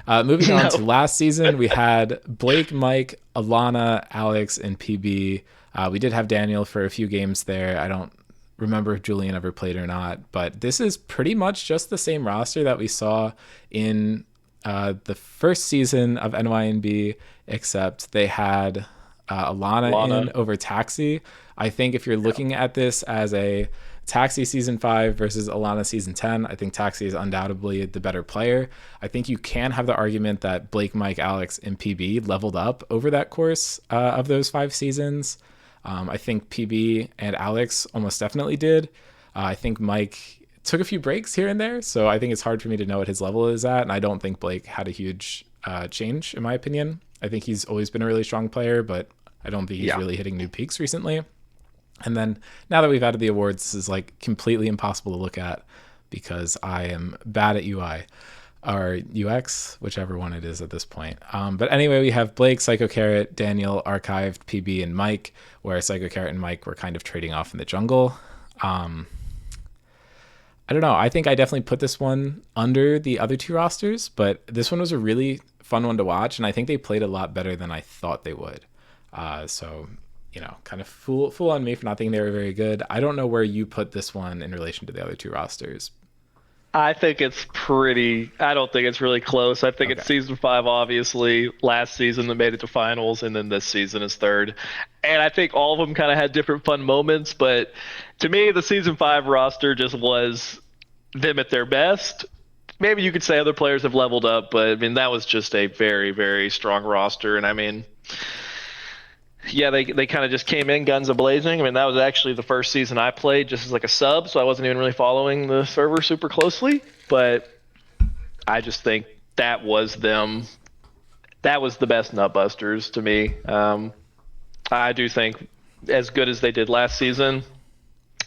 Moving on to no. last season, we had Blake, Mike, Alana, Alex, and PB. We did have Daniel for a few games there. I don't remember if Julian ever played or not, but this is pretty much just the same roster that we saw in the first season of NYNB, except they had Alana Lana. in over Taxi. I think if you're looking at this as a Taxi season 5 versus Alana season 10, I think Taxi is undoubtedly the better player. I think you can have the argument that Blake, Mike, Alex, and PB leveled up over that course of those 5 seasons. I think PB and Alex almost definitely did. I think Mike took a few breaks here and there, so I think it's hard for me to know what his level is at. And I don't think Blake had a huge change, in my opinion. I think he's always been a really strong player, but I don't think he's Yeah. really hitting new peaks recently. And then now that we've added the awards, this is like completely impossible to look at because I am bad at UI or UX, whichever one it is at this point. But anyway, we have Blake, Psycho Carrot, Daniel, Archived, PB, and Mike, where Psycho Carrot and Mike were kind of trading off in the jungle. I don't know. I think I definitely put this one under the other two rosters, but this one was a really fun one to watch, and I think they played a lot better than I thought they would. So, kind of fool on me for not thinking they were very good. I don't know where you put this one in relation to the other two rosters. I think it's pretty. I don't think it's really close. I think Okay. it's season five, obviously. Last season that made it to finals, and then this season is third. And I think all of them kind of had different fun moments. But to me, the season five roster just was them at their best. Maybe you could say other players have leveled up, but I mean, that was just a very, very strong roster. And I mean, yeah, they kind of just came in guns a blazing. I mean, that was actually the first season I played just as like a sub, so I wasn't even really following the server super closely. But I just think that was them. That was the best Nutbusters to me. I do think as good as they did last season,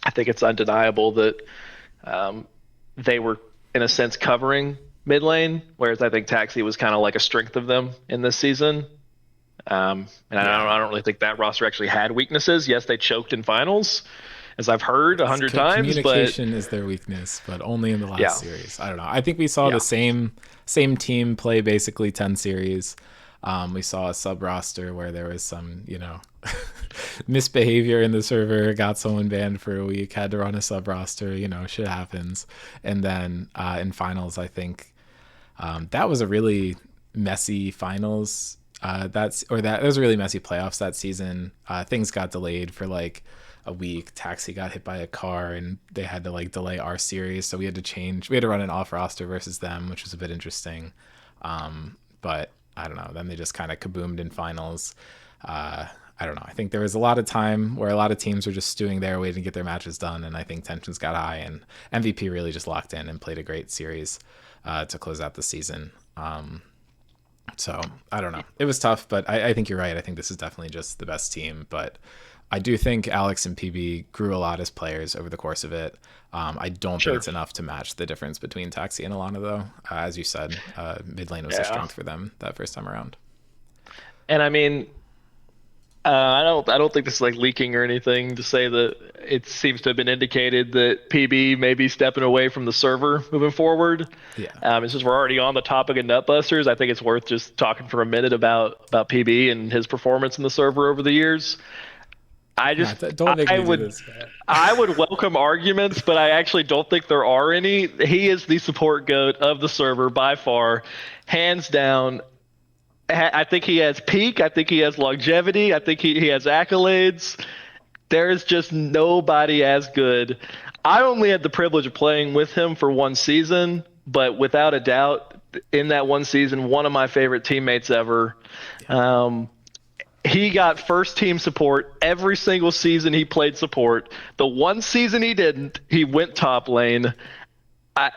I think it's undeniable that they were in a sense covering mid lane, whereas I think Taxi was kind of like a strength of them in this season. And I don't really think that roster actually had weaknesses. Yes, they choked in finals, as I've heard 100 times, but Communication is their weakness, but only in the yeah, last series. I don't know. I think we saw yeah, the same team play basically 10 series. We saw a sub roster where there was some, misbehavior in the server, got someone banned for a week, had to run a sub roster, shit happens. And then in finals, I think that was a really messy finals. That was a really messy playoffs that season. Things got delayed for like a week. Taxi got hit by a car and they had to like delay our series, so we had to change. We had to run an off roster versus them, which was a bit interesting. But I don't know. Then they just kind of kaboomed in finals. I don't know. I think there was a lot of time where a lot of teams were just stewing there, waiting to get their matches done, and I think tensions got high. And MVP really just locked in and played a great series to close out the season. So I don't know. It was tough, but I think you're right. I think this is definitely just the best team. But I do think Alex and PB grew a lot as players over the course of it. I don't think sure, it's enough to match the difference between Taxi and Alana, though. As you said, mid lane was a yeah. strength for them that first time around. And I mean, I don't think this is like leaking or anything to say that it seems to have been indicated that PB may be stepping away from the server moving forward. Yeah. And since we're already on the topic of Nutbusters, I think it's worth just talking for a minute about PB and his performance in the server over the years. I No, just don't make I me do would this, man. I would welcome arguments, but I actually don't think there are any. He is the support goat of the server by far, hands down. I think he has peak. I think he has longevity. I think he has accolades. There's just nobody as good. I only had the privilege of playing with him for one season, but without a doubt, in that one season, one of my favorite teammates ever. Um, he got first team support every single season he played support. The one season he didn't, he went top lane. I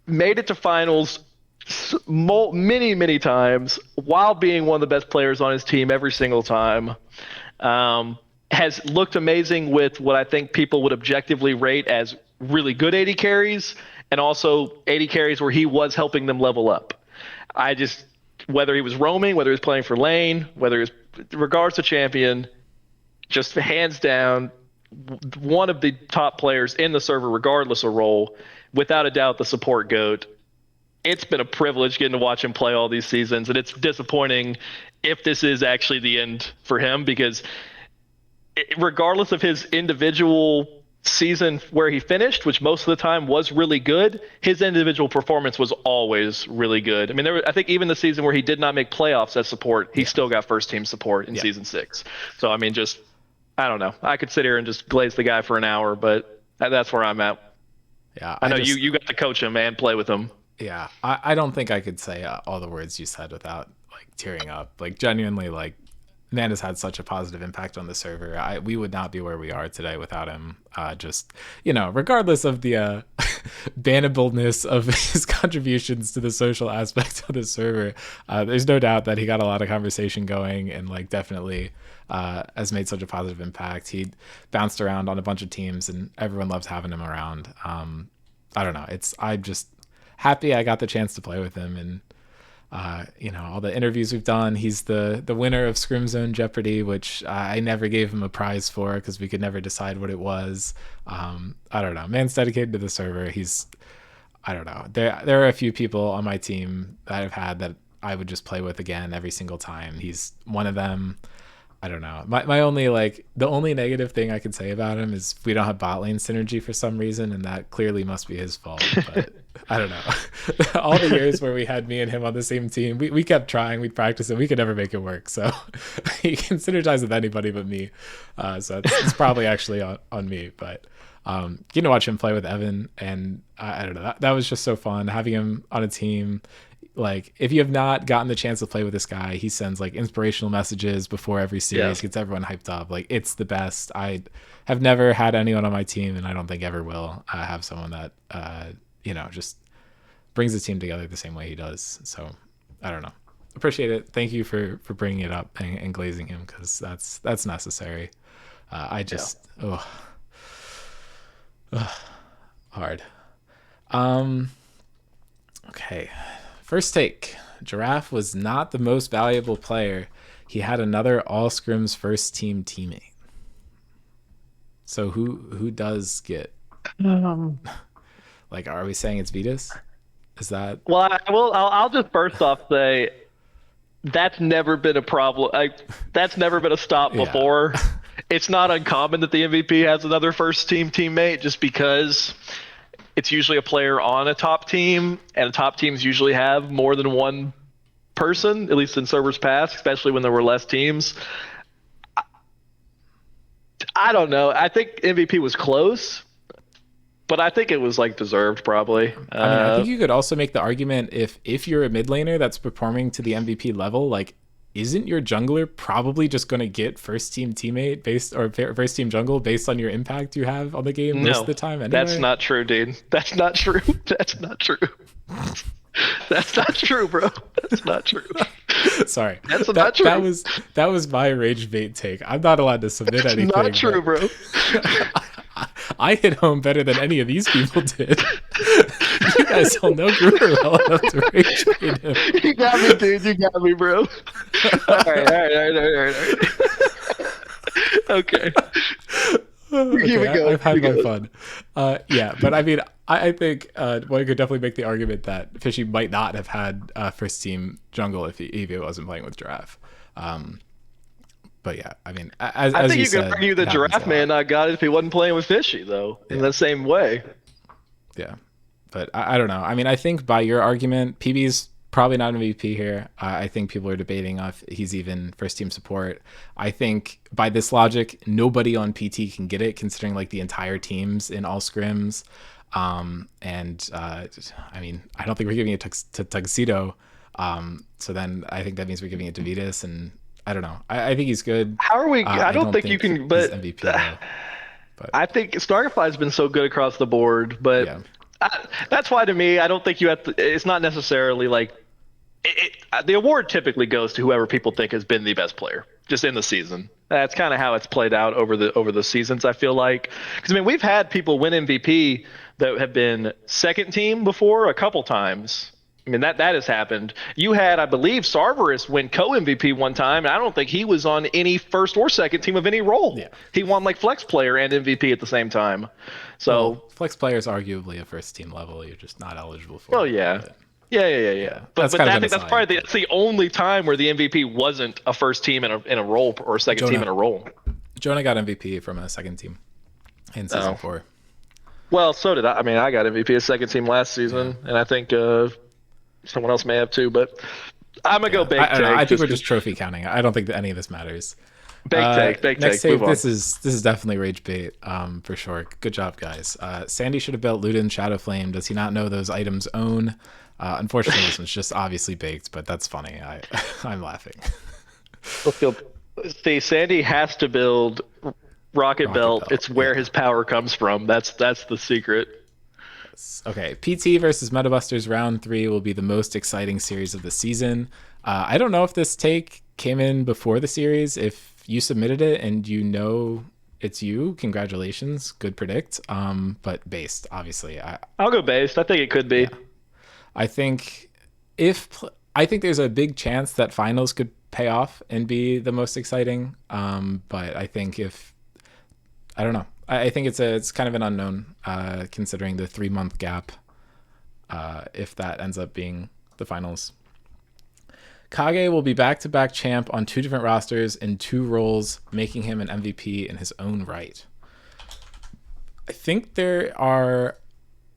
made it to finals many, many times while being one of the best players on his team every single time. Has looked amazing with what I think people would objectively rate as really good AD carries, and also AD carries where he was helping them level up. I just, whether he was roaming, whether he was playing for lane, whether he was, regards to champion, just hands down, one of the top players in the server, regardless of role, without a doubt, the support goat. It's been a privilege getting to watch him play all these seasons, and it's disappointing if this is actually the end for him, because regardless of his individual season where he finished, which most of the time was really good, his individual performance was always really good. I mean, I think even the season where he did not make playoffs as support, he still got first team support in season 6. So I mean, just, I don't know. I could sit here and just glaze the guy for an hour, but that's where I'm at. Yeah. I know you got to coach him and play with him. Yeah. I don't think I could say all the words you said without like tearing up. Like genuinely, like man has had such a positive impact on the server. We would not be where we are today without him. Just, regardless of the bannableness of his contributions to the social aspect of the server, there's no doubt that he got a lot of conversation going and like definitely has made such a positive impact. He bounced around on a bunch of teams and everyone loves having him around. I don't know. I'm just happy I got the chance to play with him, and all the interviews we've done. He's the winner of Scrim Zone Jeopardy, which I never gave him a prize for because we could never decide what it was. I don't know. Man's dedicated to the server. I don't know. There are a few people on my team that I've had that I would just play with again every single time. He's one of them. I don't know. My only the only negative thing I can say about him is we don't have bot lane synergy for some reason, and that clearly must be his fault. But I don't know. All the years where we had me and him on the same team, we kept trying, we'd practice, and we could never make it work. So he can synergize with anybody but me. So it's probably actually on me. But getting to watch him play with Evan, and I don't know, that was just so fun having him on a team. Like, if you have not gotten the chance to play with this guy, he sends like inspirational messages before every series, gets everyone hyped up. Like, it's the best. I have never had anyone on my team, and I don't think ever will have someone that just brings the team together the same way he does. So I don't know. Appreciate it. Thank you for bringing it up and glazing him, because that's necessary. Hard. Okay. First take. Giraffe was not the most valuable player. He had another all Scrims first team teammate. So who does get like, are we saying it's Vitas? Is that Well, I'll just first off say that's never been a problem. That's never been a stop before. It's not uncommon that the MVP has another first team teammate, just because it's usually a player on a top team, and top teams usually have more than one person, at least in servers past, especially when there were less teams. I don't know. I think MVP was close, but I think it was like deserved probably. I think you could also make the argument, if you're a mid laner that's performing to the MVP level, like, isn't your jungler probably just going to get first team teammate first team jungle based on your impact you have on the game most of the time anyway? That's not true, dude. That's not true. That's not true. That's not true, bro. That's not true. Sorry. That's not true. That was my rage bait take. I'm not allowed to submit anything. That's not true, bro. I hit home better than any of these people did. You guys all know Gruber well enough to rage bait him. You got me, dude. You got me, bro. All right. Okay. I've had my fun. But I mean, I think one could definitely make the argument that Fishy might not have had first team jungle if he wasn't playing with Giraffe. But yeah, I mean, I think you could argue that Giraffe man not got it if he wasn't playing with Fishy, though, in the same way. Yeah, but I don't know. I mean, I think by your argument, PB's probably not an MVP here. I think people are debating if he's even first team support. I think by this logic, nobody on PT can get it, considering like the entire teams in all scrims. I mean, I don't think we're giving it to Tuxedo. So then I think that means we're giving it to Vitas, and I don't know. I think he's good. How are we? I don't think you can. But MVP, but I think Snarkify's been so good across the board. But that's why, to me, I don't think you have to. It's not necessarily like the award typically goes to whoever people think has been the best player just in the season. That's kind of how it's played out over the seasons, I feel like. Because I mean, we've had people win MVP that have been second team before a couple times. I mean, that has happened. You had, I believe, Sarverus win co-MVP one time, and I don't think he was on any first or second team of any role. Yeah. He won like flex player and MVP at the same time. So flex player is arguably a first team level. You're just not eligible for. Oh yeah. Yeah. But I think that's probably the only time where the MVP wasn't a first team in a role or a second team in a role. Jonah got MVP from a second team in season 4. Well, so did I. I mean, I got MVP as second team last season, and I think someone else may have too. But I'm gonna go big take. I think we're just trophy counting. I don't think that any of this matters. Big take. Next take. This is definitely rage bait, for sure. Good job, guys. Sandy should have built Luden Shadowflame. Does he not know those items own? Unfortunately, this one's just obviously baked, but that's funny. I'm laughing. See, Sandy has to build Rocket Rocket Belt. Belt. It's where Yeah. his power comes from. That's the secret. Okay, PT versus Metabusters round 3 will be the most exciting series of the season. I don't know if this take came in before the series. If you submitted it and you know it's you, congratulations, good predict. But based, obviously, I'll go based. I think it could yeah, be. I think if I think there's a big chance that finals could pay off and be the most exciting. But I think if I don't know, I think it's kind of an unknown considering the 3 month gap. If that ends up being the finals. Kage will be back to back champ on 2 different rosters in 2 roles, making him an MVP in his own right. I think there are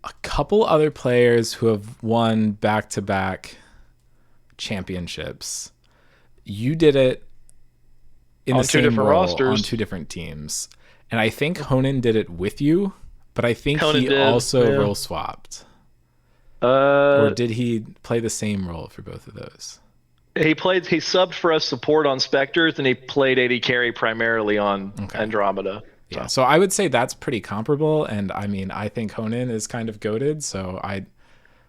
a couple other players who have won back to back championships. You did it in the On two same different role on rosters. 2 different teams. And I think Honan did it with you, but I think Conan he did. also Yeah. role swapped. Or Uh, did he play the same role for both of those? he subbed for us support on Spectres, and he played AD carry primarily on Okay. Andromeda. Yeah. So So I would say that's pretty comparable. And I mean, I think Honan is kind of goaded. So I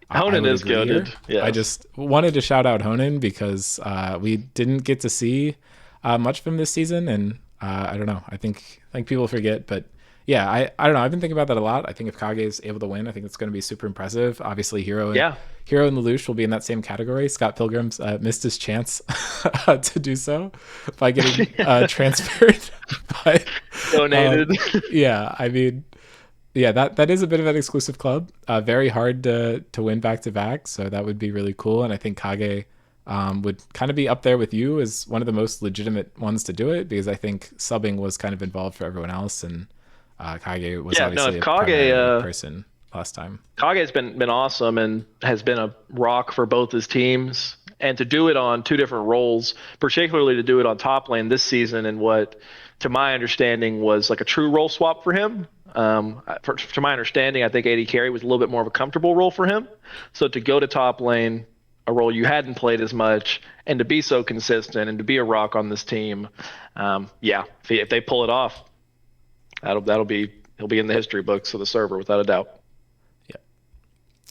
Honan would is agree here. goaded. I Yes. just wanted to shout out Honan because we didn't get to see much of him this season. And I don't know. I think people forget. But yeah, I don't know. I've been thinking about that a lot. I think if Kage is able to win, I think it's going to be super impressive. Obviously, Yeah. Hero and Lelouch will be in that same category. Scott Pilgrim's missed his chance to do so by getting transferred. But Donated. yeah, I mean, yeah, that is a bit of an exclusive club. Very hard to win back to back, so that would be really cool. And I think Kage would kind of be up there with you as one of the most legitimate ones to do it because I think subbing was kind of involved for everyone else, and Kage was Yeah. No. obviously If a Kage, primary person last time. Kage's been awesome and has been a rock for both his teams. And to do it on two different roles, particularly to do it on top lane this season, and what, to my understanding, was like a true role swap for him. To my understanding, I think AD carry was a little bit more of a comfortable role for him. So to go to top lane, a role you hadn't played as much, and to be so consistent and to be a rock on this team, yeah, if they pull it off, that'll be he'll be in the history books of the server without a doubt. Yeah.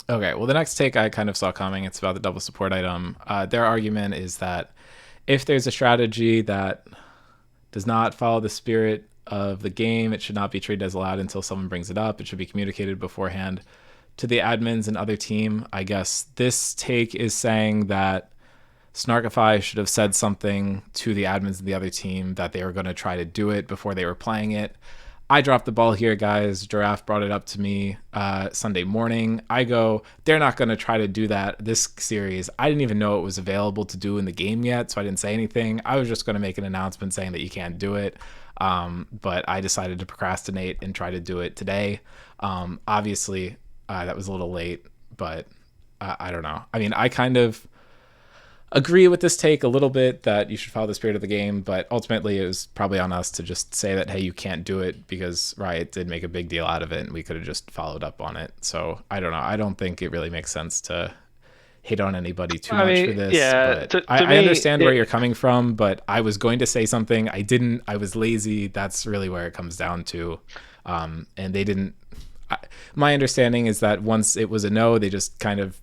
Okay, well, the next take I kind of saw coming. It's about the double support item. Their argument is that if there's a strategy that does not follow the spirit of the game, it should not be treated as allowed until someone brings it up. It should be communicated beforehand to the admins and other team. I guess this take is saying that Snarkify should have said something to the admins and the other team that they were going to try to do it before they were playing it. I dropped the ball here, guys. Giraffe brought it up to me Sunday morning. I go, they're not going to try to do that this series. I didn't even know it was available to do in the game yet, so I didn't say anything. I was just going to make an announcement saying that you can't do it. But I decided to procrastinate and try to do it today. Obviously, that was a little late, but I don't know. I mean, I kind of agree with this take a little bit that you should follow the spirit of the game, but ultimately it was probably on us to just say that, hey, you can't do it because Riot did make a big deal out of it and we could have just followed up on it. So I don't know. I don't think it really makes sense to hate on anybody too I much for mean, this, yeah, but to I me, understand where you're coming from, but I was going to say something. I didn't. I was lazy. That's really where it comes down to. And they didn't. My understanding is that once it was a no, they just kind of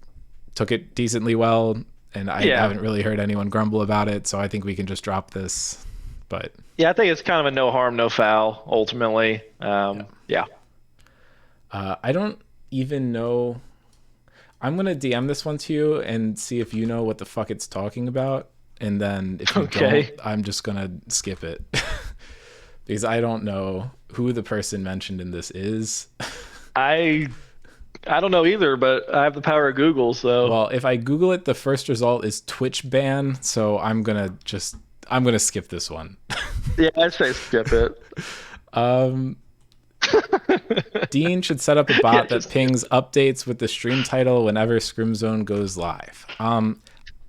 took it decently well, and I yeah, haven't really heard anyone grumble about it. So I think we can just drop this. But yeah, I think it's kind of a no harm, no foul ultimately. yeah, Yeah. I don't even know. I'm gonna DM this one to you and see if you know what the fuck it's talking about, and then if you don't, Okay. I'm just gonna skip it because I don't know who the person mentioned in this is. I I don't know either, but I have the power of Google, so Well, if I Google it, the first result is Twitch ban, so I'm gonna skip this one. yeah, I'd say skip it. Um, Dean should set up a Yeah, bot that just pings updates with the stream title whenever Scrim Zone goes live.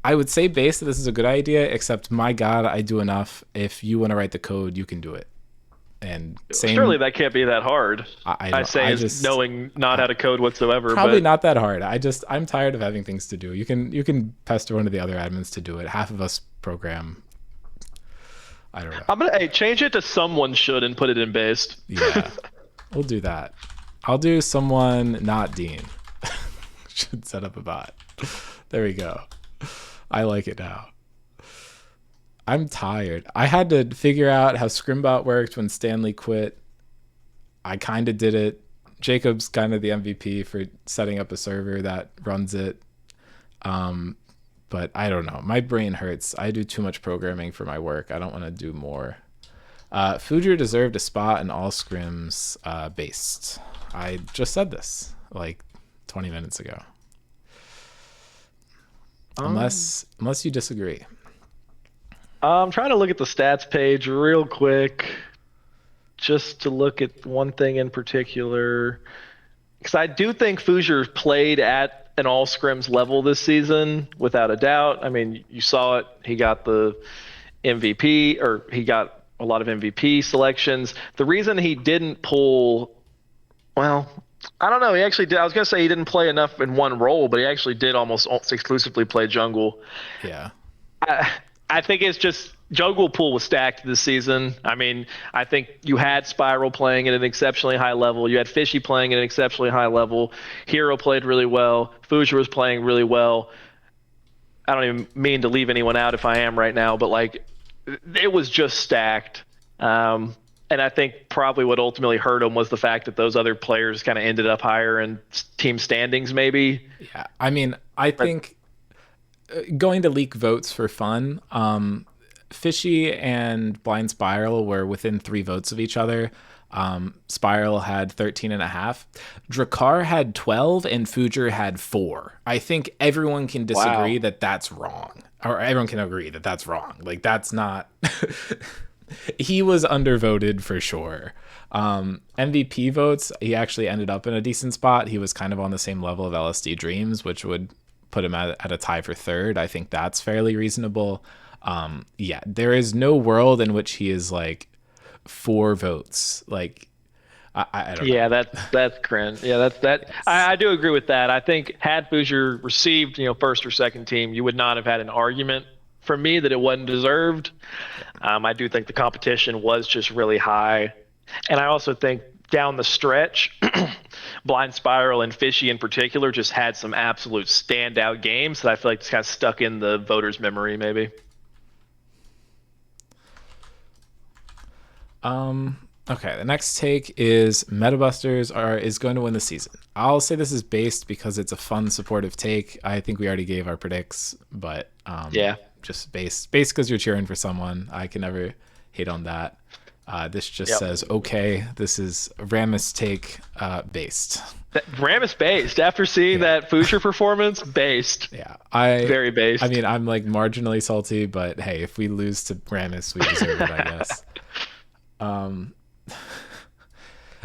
I would say base that this is a good idea, except my God, I do enough. If you want to write the code, you can do it. And surely same, that can't be that hard. I I don't, say I is just knowing not I, how to code whatsoever, probably but not that hard. I'm tired of having things to do. You can pester one of the other admins to do it. Half of us program. I don't know. I'm gonna change it to someone should and put it in based. Yeah, we'll do that. I'll do someone not Dean. Should set up a bot. There we go. I like it now. I'm tired. I had to figure out how Scrimbot worked when Stanley quit. I kind of did it. Jacob's kind of the MVP for setting up a server that runs it. But I don't know. My brain hurts. I do too much programming for my work. I don't want to do more. Fujer deserved a spot in all scrims based. I just said this like 20 minutes ago. Unless you disagree. I'm trying to look at the stats page real quick, just to look at one thing in particular, because I do think Fuger played at an all scrims level this season, without a doubt. I mean, you saw it. He got the MVP, or he got a lot of MVP selections. The reason he didn't pull, well, I don't know. He actually did. I was going to say he didn't play enough in one role, but he actually did almost exclusively play jungle. Yeah. I think it's just jungle pool was stacked this season. I mean, I think you had Spiral playing at an exceptionally high level. You had Fishy playing at an exceptionally high level. Hero played really well. Fujer was playing really well. I don't even mean to leave anyone out if I am right now, but like it was just stacked. And I think probably what ultimately hurt him was the fact that those other players kind of ended up higher in team standings, maybe. Yeah. I mean, I think going to leak votes for fun, Fishy and Blind Spiral were within 3 votes of each other. Spiral had 13.5. Drakkar had 12 and Fujer had 4. I think everyone can disagree that that's wrong. Or everyone can agree that that's wrong. Like, that's not... He was undervoted for sure. MVP votes, he actually ended up in a decent spot. He was kind of on the same level of LSD Dreams, which would put him at a tie for 3rd. I think that's fairly reasonable. Yeah, there is no world in which he is like 4 votes. Like, I don't know. Yeah, that's cringe. Yeah, that's that. Yes. I do agree with that. I think had Fujer received, first or second team, you would not have had an argument for me that it wasn't deserved. I do think the competition was just really high. And I also think down the stretch, Blind Spiral and Fishy in particular just had some absolute standout games that I feel like just kind of stuck in the voters' memory, maybe. Okay, the next take is Metabusters is going to win the season. I'll say this is based because it's a fun, supportive take. I think we already gave our predicts, but yeah, just based because you're cheering for someone. I can never hate on that. This just says, okay, this is Ramus take based. Ramus based. After seeing that Future performance, based. Yeah, very based. I mean, I'm like marginally salty, but hey, if we lose to Ramus, we deserve it, I guess.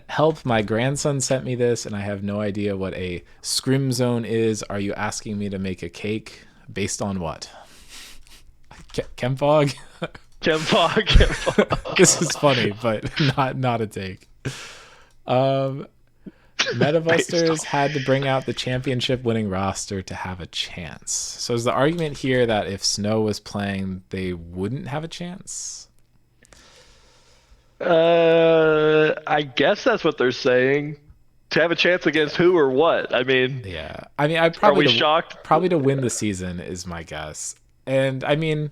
Help, my grandson sent me this, and I have no idea what a scrim zone is. Are you asking me to make a cake? Based on what? Chemfog? Chemfog. This is funny, but not a take. Metabusters had to bring out the championship winning roster to have a chance. So is the argument here that if Snow was playing, they wouldn't have a chance? I guess that's what they're saying. To have a chance against who or what? I mean, yeah. I mean, are we shocked? Probably to win the season is my guess. And I mean,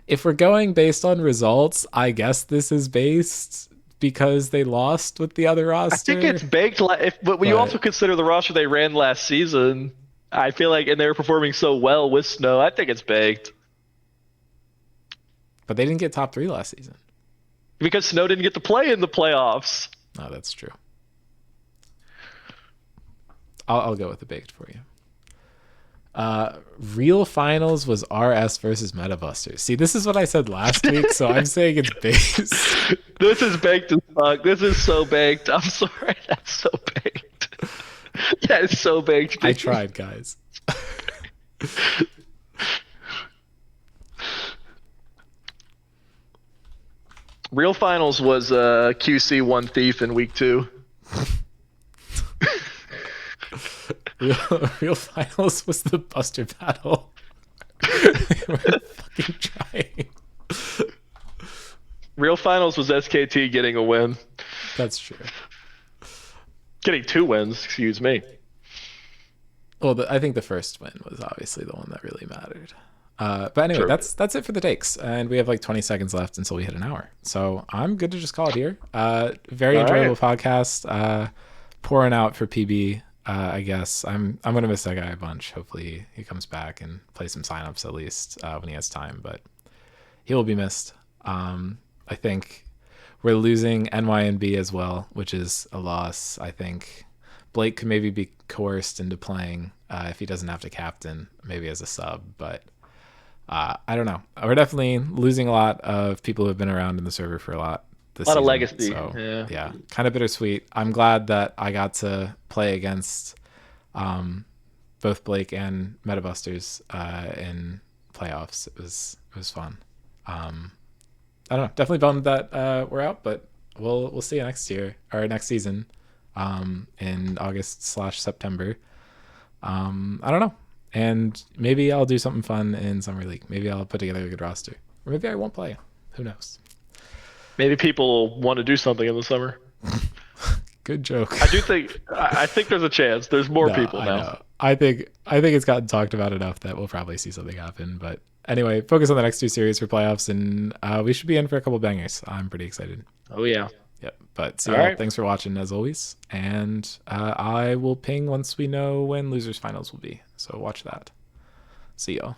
if we're going based on results, I guess this is based because they lost with the other roster. I think it's baked. But when you also consider the roster they ran last season, I feel like, and they were performing so well with Snow, I think it's baked. But they didn't get top 3 last season. Because Snow didn't get to play in the playoffs. No, that's true. I'll go with the baked for you. Real finals was RS versus Metabusters. See, this is what I said last week, so I'm saying it's based. This is baked as fuck. This is so baked. I'm sorry. That's so baked. That is so baked. I tried, guys. Real finals was QC 1 Thief in week 2. Real finals was the Buster battle. They were fucking trying. Real finals was SKT getting a win, That's true. getting 2 wins. Excuse me. Well, I think the first win was obviously the one that really mattered. But anyway, True. that's it for the takes, and we have like 20 seconds left until we hit an hour. So I'm good to just call it here. Very All right. enjoyable podcast. Pouring out for PB. I guess I'm gonna miss that guy a bunch. Hopefully he comes back and plays some signups at least when he has time. But he will be missed. I think we're losing NYNB as well, which is a loss. I think Blake could maybe be coerced into playing if he doesn't have to captain, maybe as a sub. But I don't know. We're definitely losing a lot of people who have been around in the server for a lot A this lot of season. legacy. So Yeah. yeah, kind of bittersweet. I'm glad that I got to play against both Blake and Metabusters in playoffs. It was fun. I don't know. Definitely bummed that we're out, but we'll see you next year or next season, in August/September. I don't know. And maybe I'll do something fun in summer league. Maybe I'll put together a good roster, or maybe I won't play. Who knows? Maybe people want to do something in the summer. Good joke. I think there's a chance. There's more No, people I now. know. I think it's gotten talked about enough that we'll probably see something happen. But anyway, focus on the next two series for playoffs, and we should be in for a couple bangers. I'm pretty excited. Oh yeah. Yep. But see All y'all. right. Thanks for watching as always. And I will ping once we know when losers finals will be. So watch that. See y'all.